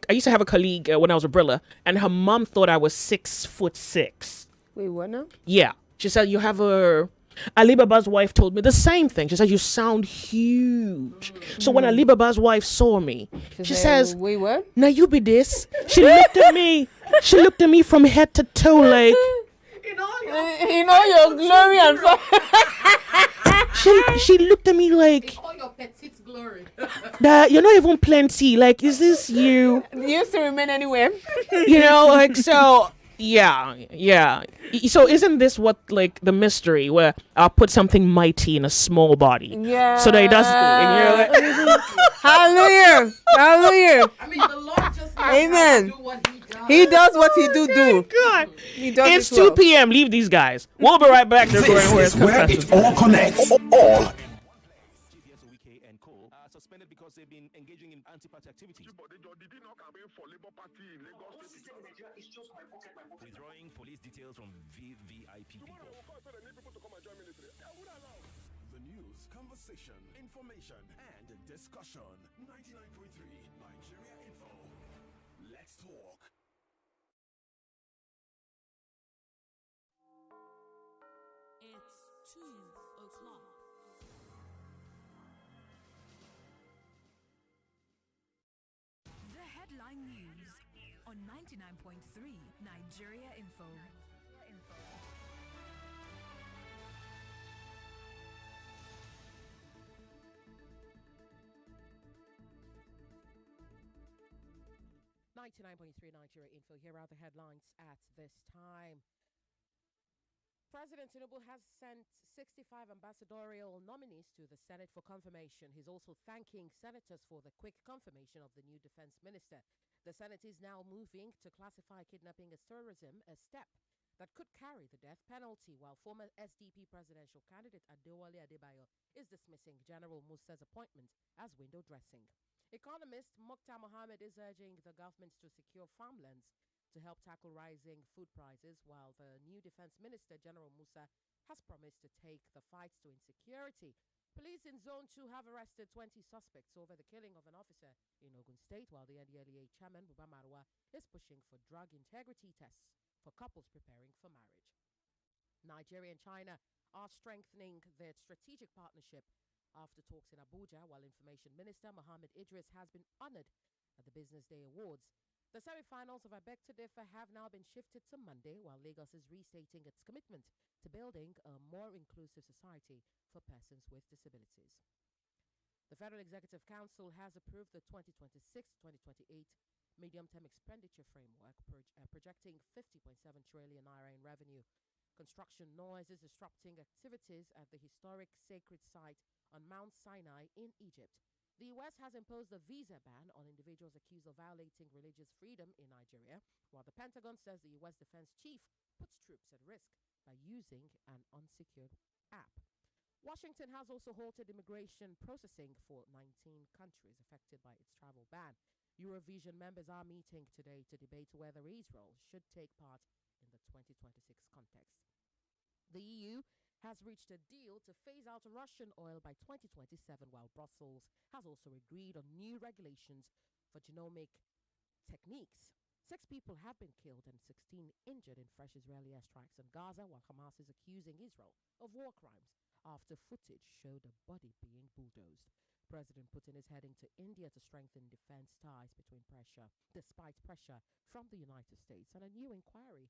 used to have a colleague when I was a briller, and her mom thought I was 6'6". Wait, what now? Yeah, she said you have a. Ali Baba's wife told me the same thing. She said, you sound huge. So when Ali Baba's wife saw me, she says, wait, what? Now you be this. She looked at me. She looked at me from head to toe like, in all your glory and she looked at me like, all your petite glory. that you're not even plenty. Like, is this you? You used to remain anywhere. You know, like, so... Yeah. So isn't this what, like, the mystery where I'll put something mighty in a small body? Yeah. So that it does. And you're like, hallelujah. Hallelujah. I mean, the Lord just knows Amen. how to do what he does. He does what he do. God. He does It's it well. 2 p.m. Leave these guys. We'll be right back. This is where it all connects. All. Suspended because they've been engaging in anti-party activities. Withdrawing police details from VVIP people. The news, conversation, information, and discussion. 99.3 Nigeria Info. Let's talk. It's 2 o'clock. The headline news on 99.3 Nigeria Info. Nigeria Info. Here are the headlines at this time. President Tinubu has sent 65 ambassadorial nominees to the Senate for confirmation. He's also thanking senators for the quick confirmation of the new defense minister. The Senate is now moving to classify kidnapping as terrorism, a step that could carry the death penalty, while former SDP presidential candidate Adewale Adebayo is dismissing General Musa's appointment as window dressing. Economist Mukhtar Mohammed is urging the government to secure farmlands to help tackle rising food prices, while the new defense minister, General Musa, has promised to take the fight to insecurity. Police in Zone 2 have arrested 20 suspects over the killing of an officer in Ogun State, while the NDLEA chairman, Buba Marwa, is pushing for drug integrity tests for couples preparing for marriage. Nigeria and China are strengthening their strategic partnership after talks in Abuja, while Information Minister Mohammed Idris has been honored at the Business Day Awards. The semi-finals of I Beg to Differ have now been shifted to Monday, while Lagos is restating its commitment to building a more inclusive society for persons with disabilities. The Federal Executive Council has approved the 2026-2028 medium-term expenditure framework, projecting 50.7 trillion naira in revenue. Construction noise is disrupting activities at the historic sacred site on Mount Sinai in Egypt. The U.S. has imposed a visa ban on individuals accused of violating religious freedom in Nigeria, while the Pentagon says the U.S. defense chief puts troops at risk by using an unsecured app. Washington has also halted immigration processing for 19 countries affected by its travel ban. Eurovision members are meeting today to debate whether Israel should take part in the 2026 contest. The EU has reached a deal to phase out Russian oil by 2027, while Brussels has also agreed on new regulations for genomic techniques. 6 people have been killed and 16 injured in fresh Israeli airstrikes in Gaza, while Hamas is accusing Israel of war crimes after footage showed a body being bulldozed. President Putin is heading to India to strengthen defense ties despite pressure from the United States. And a new inquiry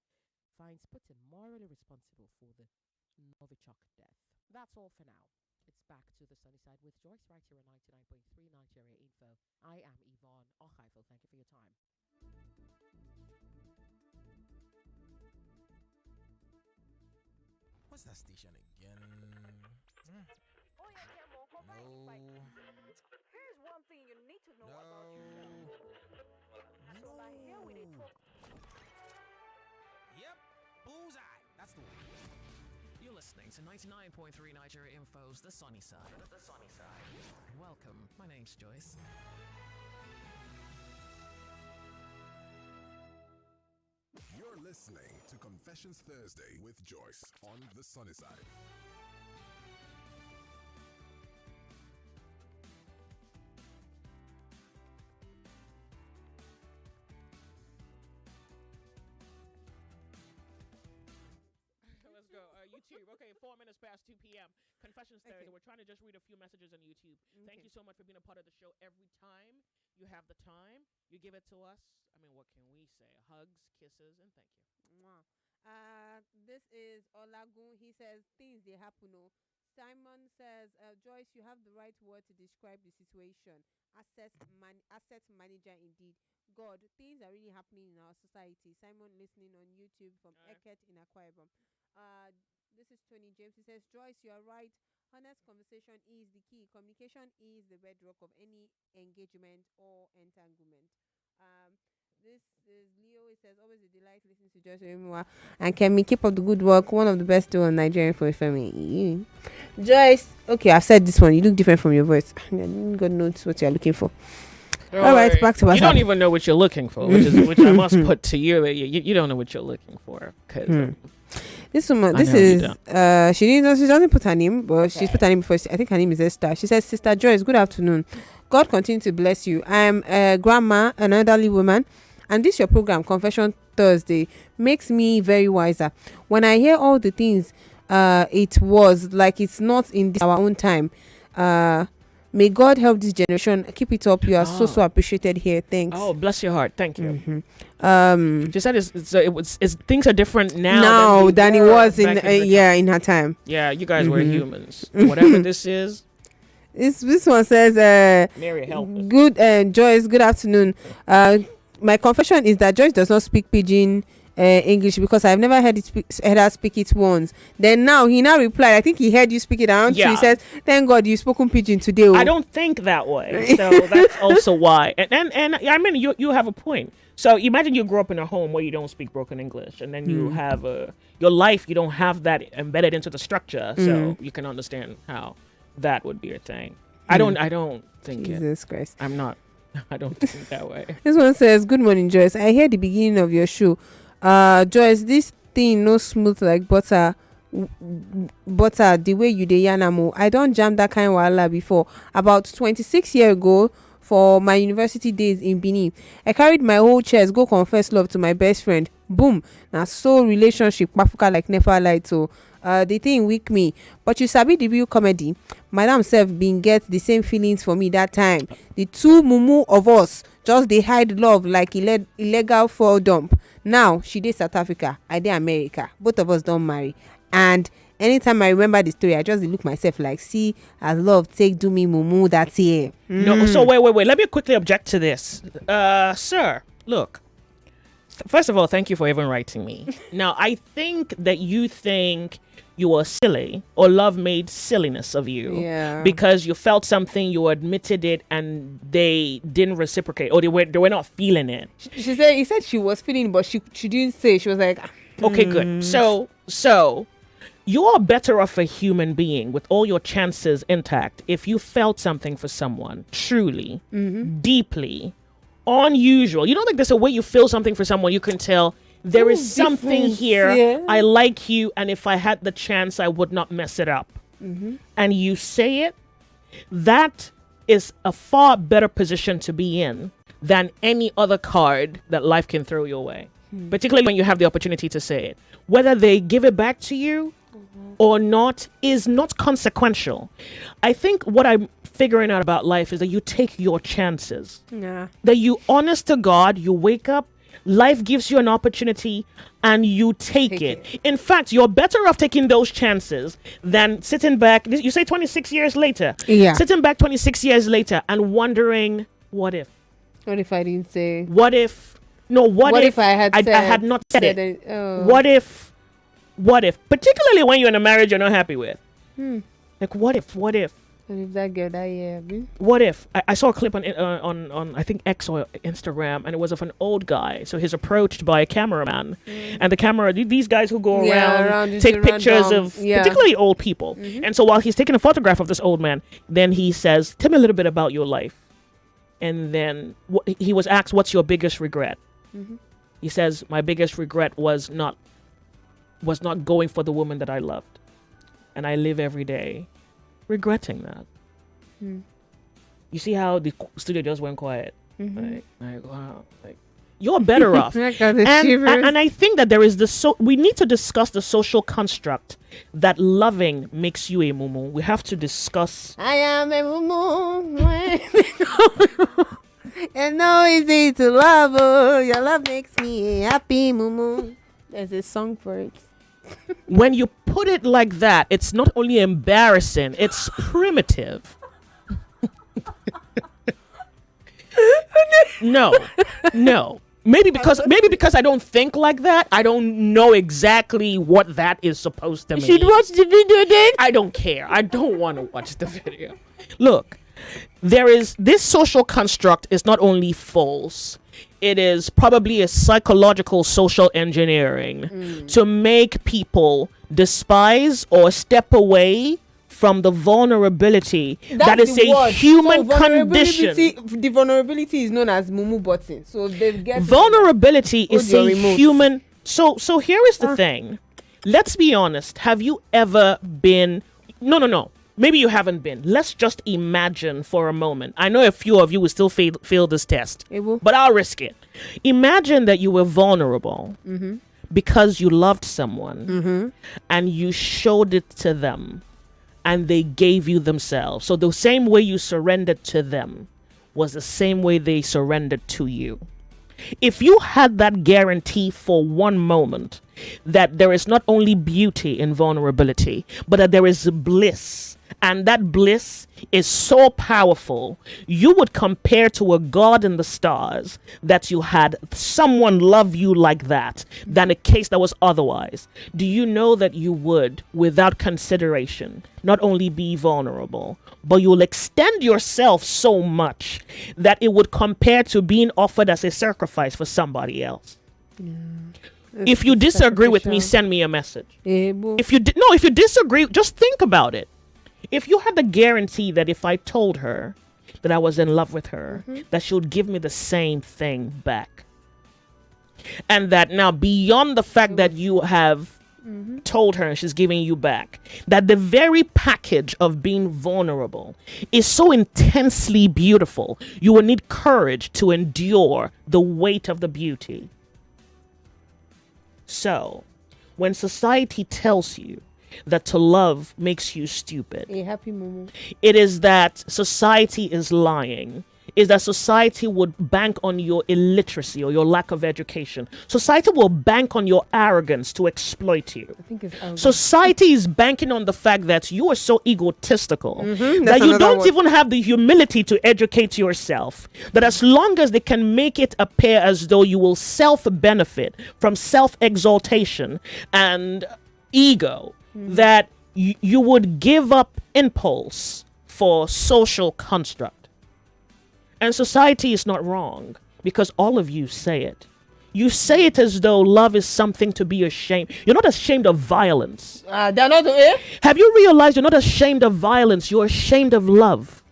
finds Putin morally responsible for the Novichok death. That's all for now. It's back to the sunny side with Joyce right here on 99.3 Nigeria Info. I am Yvonne Ochaifel. Thank you for your time. What's that station again? Oh yeah, Camo, come by. Here's one thing you need to know about yourself. So now here we dey talk. Yep, bullseye. That's the one. You're listening to 99.3 Nigeria Info's The Sunny Side. The Sunny Side. Welcome. My name's Joyce. You're listening to Confessions Thursday with Joyce on The Sunny Side. Let's go. YouTube. Okay, 4 minutes past 2 p.m. Confessions Thursday. We're trying to just read a few messages on YouTube. Thank you so much for being a part of the show. Every time you have the time, you give it to us. I mean, what can we say? Hugs, kisses, and thank you. Mwah. This is Olagun. He says things they happen. Oh. Simon says, Joyce, you have the right word to describe the situation. Asset manager indeed. God, things are really happening in our society. Simon listening on YouTube from Eket in Akwa Ibom. This is Tony James. He says, Joyce, you are right. Honest conversation is the key. Communication is the bedrock of any engagement or entanglement. This is Leo. He says, always a delight listening to Joyce Onyemuwa. And Kemi, keep up the good work. One of the best on Nigerian for family. Joyce, okay, I've said this one. You look different from your voice. God knows what you're looking for. All right, back to WhatsApp. You don't even know what you're looking for, which I must put to you. You don't know what you're looking for. This woman, she doesn't put her name, but she's put her name before. I think her name is Esther. She says, Sister Joyce, good afternoon. God continue to bless you. I'm a grandma, an elderly woman, and this your program, Confession Thursday, makes me very wiser. When I hear all the things, it was like it's not in our own time. May God help this generation. Keep it up. You are so appreciated here. Thanks. Oh, bless your heart. Thank you. She said things are different now than it was in her time. Yeah, you guys were humans. Whatever this is. This one says, Mary, help us. Good, Joyce, good afternoon. My confession is that Joyce does not speak pidgin English because I've never heard her speak it once. Then now he replied, I think he heard you speak it around. Yeah. He says, thank God you've spoken pidgin today. Oh. I don't think that way. So that's also why. And I mean, you have a point. So imagine you grew up in a home where you don't speak broken English, and then you have your life, you don't have that embedded into the structure. So you can understand how that would be a thing. I don't think Jesus Christ. I don't think that way. This one says, good morning, Joyce. I hear the beginning of your show. Joyce, this thing no smooth like butter the way you dey yanamo. I don't jam that kind of wahala before. About 26 years ago, for my university days in Benin, I carried my whole chest go confess love to my best friend. Boom. Now so relationship pafuka like never light. So the thing weak me, but you sabi the real comedy. Madam self been get the same feelings for me that time. The two mumu of us just they hide love like illegal for dump. Now she dey South Africa, I dey America. Both of us don't marry, and anytime I remember the story, I just look myself like, see, as love take do me mumu that year. No, so wait. Let me quickly object to this, sir. Look. First of all, thank you for even writing me. Now, I think that you think you were silly, or love made silliness of you, because you felt something, you admitted it, and they didn't reciprocate, or they were not feeling it. He said she was feeling, but she didn't say. She was like, okay, good. So you are better off a human being with all your chances intact if you felt something for someone truly, deeply. Unusual. You know, like there's a way you feel something for someone, you can tell there is something here. Yeah. I like you, and if I had the chance, I would not mess it up. And you say it. That is a far better position to be in than any other card that life can throw your way. Particularly when you have the opportunity to say it. Whether they give it back to you or not is not consequential. I think what I'm figuring out about life is that you take your chances. Yeah. That you, honest to God, you wake up, life gives you an opportunity, and you take it. In fact, you're better off taking those chances than sitting back. You say 26 years later. Yeah. Sitting back 26 years later and wondering, what if? What if I didn't say? What if? No, what if I had I said, had not said it? Oh. What if? Particularly when you're in a marriage you're not happy with. Like, what if? What if that girl that year? What if I saw a clip on I think X or Instagram, and it was of an old guy. So he's approached by a cameraman, and the camera, these guys who go around take pictures of particularly old people. And so while he's taking a photograph of this old man, then he says, "Tell me a little bit about your life." And then he was asked, "What's your biggest regret?" He says, "My biggest regret was not going for the woman that I loved, and I live every day regretting that." You see how the studio just went quiet? Like wow, like you're better off. And I think that there is we need to discuss the social construct that loving makes you a mumu. We have to discuss. I am a mumu. And no easy to love. Oh, your love makes me happy, mumu. There's a song for it. When you put it like that, it's not only embarrassing, it's primitive. No. Maybe because I don't think like that, I don't know exactly what that is supposed to mean. You should watch the video then. I don't care. I don't want to watch the video. Look, this social construct is not only false, it is probably a psychological social engineering to make people despise or step away from the vulnerability that is a human condition. The vulnerability is known as mumu button. So they get vulnerability is a human. So here is the thing. Let's be honest. Have you ever been? No. Maybe you haven't been. Let's just imagine for a moment. I know a few of you will still fail this test, but I'll risk it. Imagine that you were vulnerable because you loved someone and you showed it to them and they gave you themselves. So the same way you surrendered to them was the same way they surrendered to you. If you had that guarantee for one moment that there is not only beauty in vulnerability, but that there is bliss, and that bliss is so powerful, you would compare to a God in the stars that you had someone love you like that than a case that was otherwise. Do you know that you would, without consideration, not only be vulnerable, but you'll extend yourself so much that it would compare to being offered as a sacrifice for somebody else? If you disagree with me, send me a message. If you disagree, just think about it. If you had the guarantee that if I told her that I was in love with her, that she would give me the same thing back, and that now beyond the fact that you have told her and she's giving you back, that the very package of being vulnerable is so intensely beautiful, you will need courage to endure the weight of the beauty. So, when society tells you that to love makes you stupid, a happy moment, it is that society is lying. Is that society would bank on your illiteracy or your lack of education. Society will bank on your arrogance to exploit you. I think it's arrogance. Society is banking on the fact that you are so egotistical that you don't even have the humility to educate yourself. That as long as they can make it appear as though you will self-benefit from self-exaltation and ego, that you would give up impulse for social construct. And society is not wrong, because all of you say it. You say it as though love is something to be ashamed. You're not ashamed of violence. They're not. Have you realized you're not ashamed of violence? You're ashamed of love.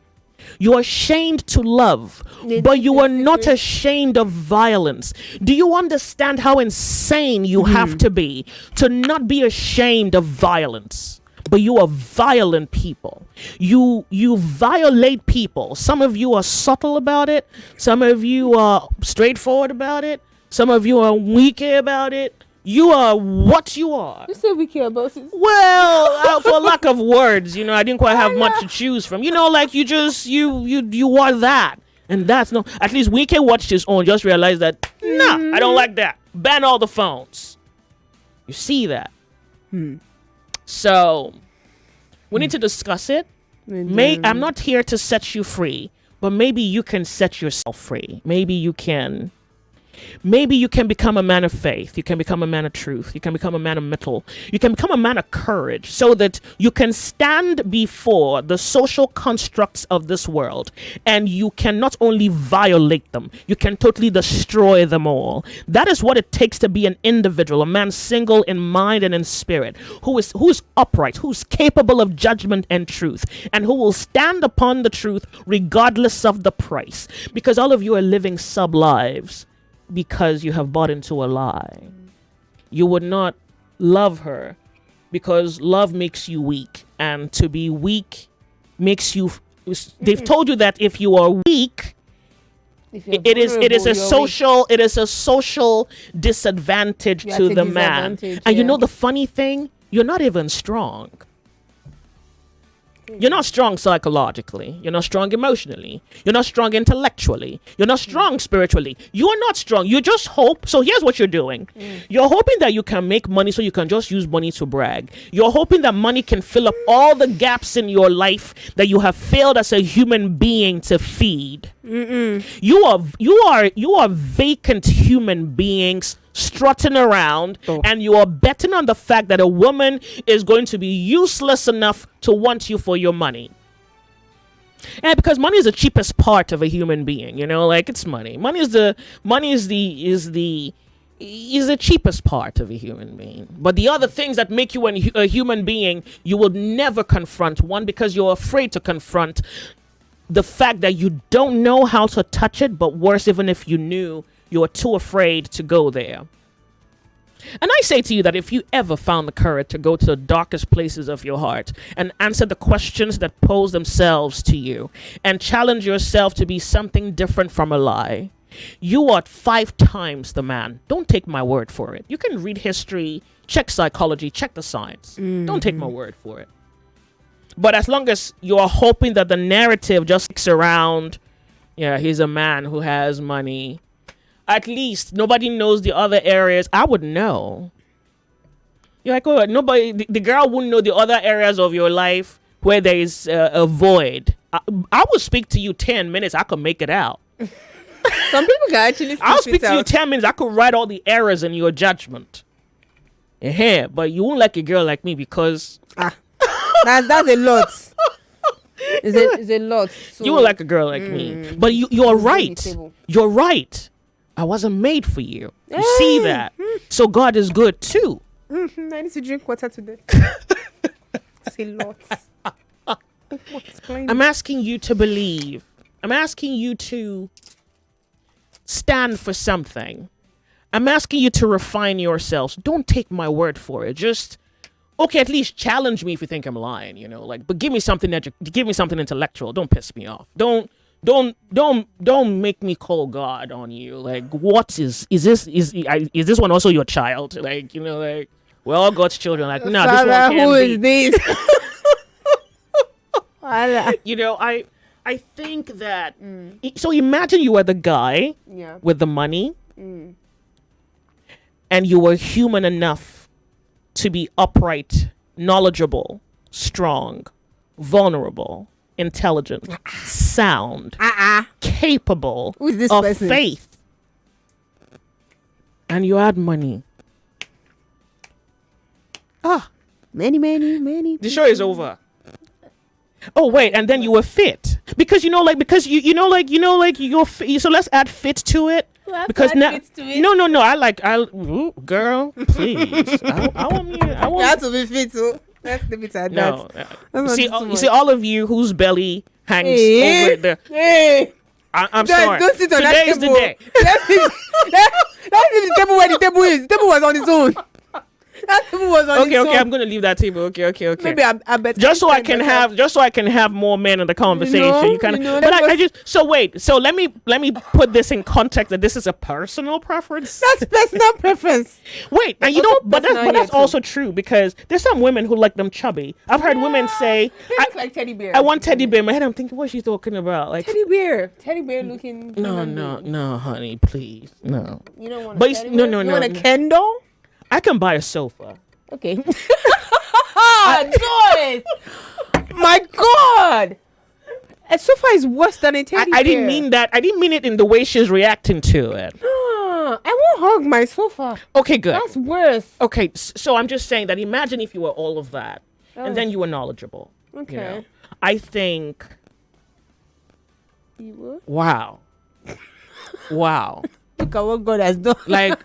You're ashamed to love, but you are not ashamed of violence. Do you understand how insane you have to be to not be ashamed of violence? But you are violent people. You violate people. Some of you are subtle about it. Some of you are straightforward about it. Some of you are weak about it. You are what you are. You say we care about it. Well, for lack of words, I didn't quite have much to choose from. Like you just you are that, and that's no. At least we can watch his own. Just realize that I don't like that. Ban all the phones. You see that? So we need to discuss it. I'm not here to set you free, but maybe you can set yourself free. Maybe you can become a man of faith. You can become a man of truth. You can become a man of mettle. You can become a man of courage so that you can stand before the social constructs of this world and you can not only violate them, you can totally destroy them all. That is what it takes to be an individual, a man single in mind and in spirit, who is upright, who's capable of judgment and truth, and who will stand upon the truth regardless of the price. Because all of you are living sub-lives. Because you have bought into a lie. You would not love her because love makes you weak, and to be weak makes you they've told you that if you are weak, it is a social disadvantage to the man. And you know the funny thing, you're not even strong. You're not strong psychologically. You're not strong emotionally. You're not strong intellectually. You're not strong spiritually. You are not strong. You just hope. So here's what you're doing. You're hoping that you can make money so you can just use money to brag. You're hoping that money can fill up all the gaps in your life that you have failed as a human being to feed. You are vacant human beings strutting around, and you are betting on the fact that a woman is going to be useless enough to want you for your money. And because money is the cheapest part of a human being, it's money. Money is the cheapest part of a human being. But the other things that make you a human being, you will never confront. One, because you're afraid to confront the fact that you don't know how to touch it, but worse, even if you knew, you're too afraid to go there. And I say to you that if you ever found the courage to go to the darkest places of your heart and answer the questions that pose themselves to you and challenge yourself to be something different from a lie, you are 5 times the man. Don't take my word for it. You can read history, check psychology, check the science. Don't take my word for it. But as long as you are hoping that the narrative just sticks around, he's a man who has money, at least nobody knows the other areas. I would know. You're like, nobody, the girl wouldn't know the other areas of your life where there is a void. I will speak to you 10 minutes. I could make it out. Some people can actually I'll speak to you 10 minutes. I could write all the errors in your judgment. But you won't like a girl like me because... that's a lot. It's a lot. So, you won't like a girl like me. But you're right. You're right. I wasn't made for you. You see that? So God is good too. I need to drink water today. It's a lot. I'm asking you to believe. I'm asking you to stand for something. I'm asking you to refine yourselves. Don't take my word for it. Just, at least challenge me if you think I'm lying, but give me something intellectual. Don't piss me off. Don't make me call God on you. Like, what is this one also your child? We're all God's children. Like, no, this one can't who be. Is this? I think that. So imagine you were the guy with the money, and you were human enough to be upright, knowledgeable, strong, vulnerable, intelligent, sound, capable of person? Faith, and you had money. Many. The show is over. Oh wait, and then you were fit because you're fit. So let's add fit to it. Because now, no. Girl, please. I want me. You have to be fit too. Let's leave it at that. You see, all of you whose belly hangs over the. I'm sorry. Don't sit on Today is the day. Let's leave the table where the table is. The table was on its own. That table was on Okay, its okay, own. I'm gonna leave that table. Okay. Maybe I bet just so I can have more men in the conversation. You kind of, but I just so let me put this in context that this is a personal preference. That's personal preference. Wait, and you know, but that's also true because there's some women who like them chubby. I've heard women say, They look like teddy bear. I want teddy bear. In my head, I'm thinking, what she's talking about? Like Teddy bear looking. no, honey, please, no. You don't want. But a teddy no, bear? no, You no. want a Ken doll? I can buy a sofa. Okay. Joyce! My God! A sofa is worse than a teddy bear. I didn't mean that. I didn't mean it in the way she's reacting to it. I won't hug my sofa. Okay, good. That's worse. Okay, so I'm just saying that imagine if you were all of that and then you were knowledgeable. Okay. You know? I think. You would? Wow. Look at what God has done. Like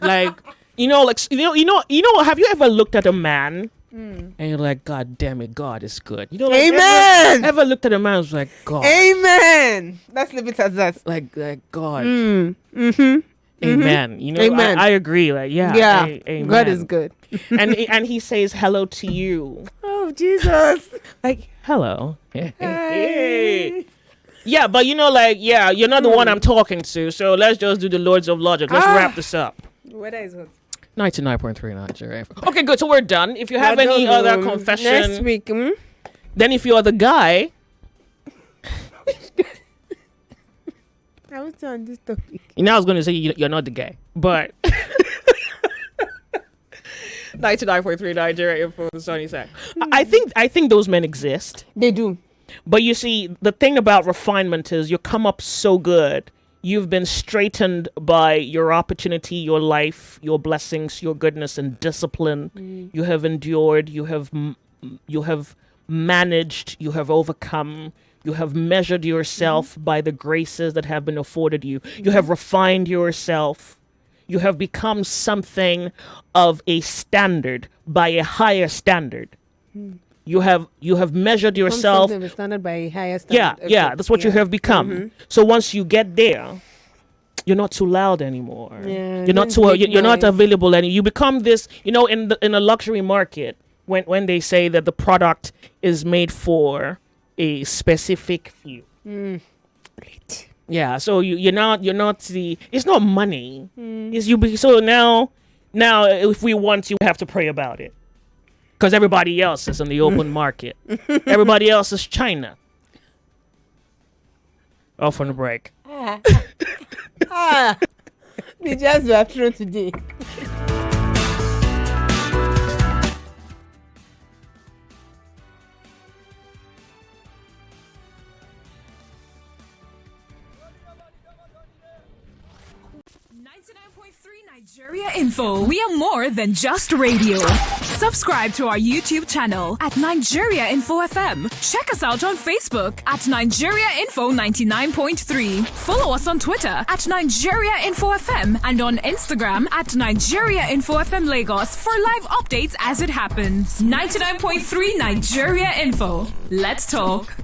you know, have you ever looked at a man and you're like, God damn it, God is good. You know, like, Amen. Ever looked at a man and was like, God. Amen. Let's leave it as that. Like God. Mm-hmm. Amen. You know, Amen. I agree. Like, Yeah. amen. God is good. and he says hello to you. Oh, Jesus. Like, hello. Hey. Yeah, but you know, like, you're not the one I'm talking to. So let's just do the Lords of Logic. Let's wrap this up. Weather is hot. 99.3 Nigeria. Okay, good. So we're done. If you have any other confession next week, then if you're the guy, I was on this topic. I was going to say you're not the guy, but 99.3 Nigeria info the Sunny Side. I think those men exist. They do. But you see, the thing about refinement is you come up so good. You've been straightened by your opportunity, your life, your blessings, your goodness and discipline. You have endured. You have managed. You have overcome. You have measured yourself by the graces that have been afforded you. You have refined yourself. You have become something of a standard by a higher standard. You have measured yourself. Standard by a higher standard. Yeah, that's what you have become. So once you get there, you're not too loud anymore. Yeah, you're not too. You're not available, and you become this. You know, in a luxury market, when they say that the product is made for a specific few. Yeah, so you're not the. It's not money. It's you. So now if we want you, we have to pray about it. Because everybody else is in the open market. Everybody else is China. Off on the break. We just were through today. Nigeria Info. We are more than just radio. Subscribe to our YouTube channel at Nigeria Info FM. Check us out on Facebook at Nigeria Info 99.3. Follow us on Twitter at Nigeria Info FM and on Instagram at Nigeria Info FM Lagos for live updates as it happens. 99.3 Nigeria Info. Let's talk.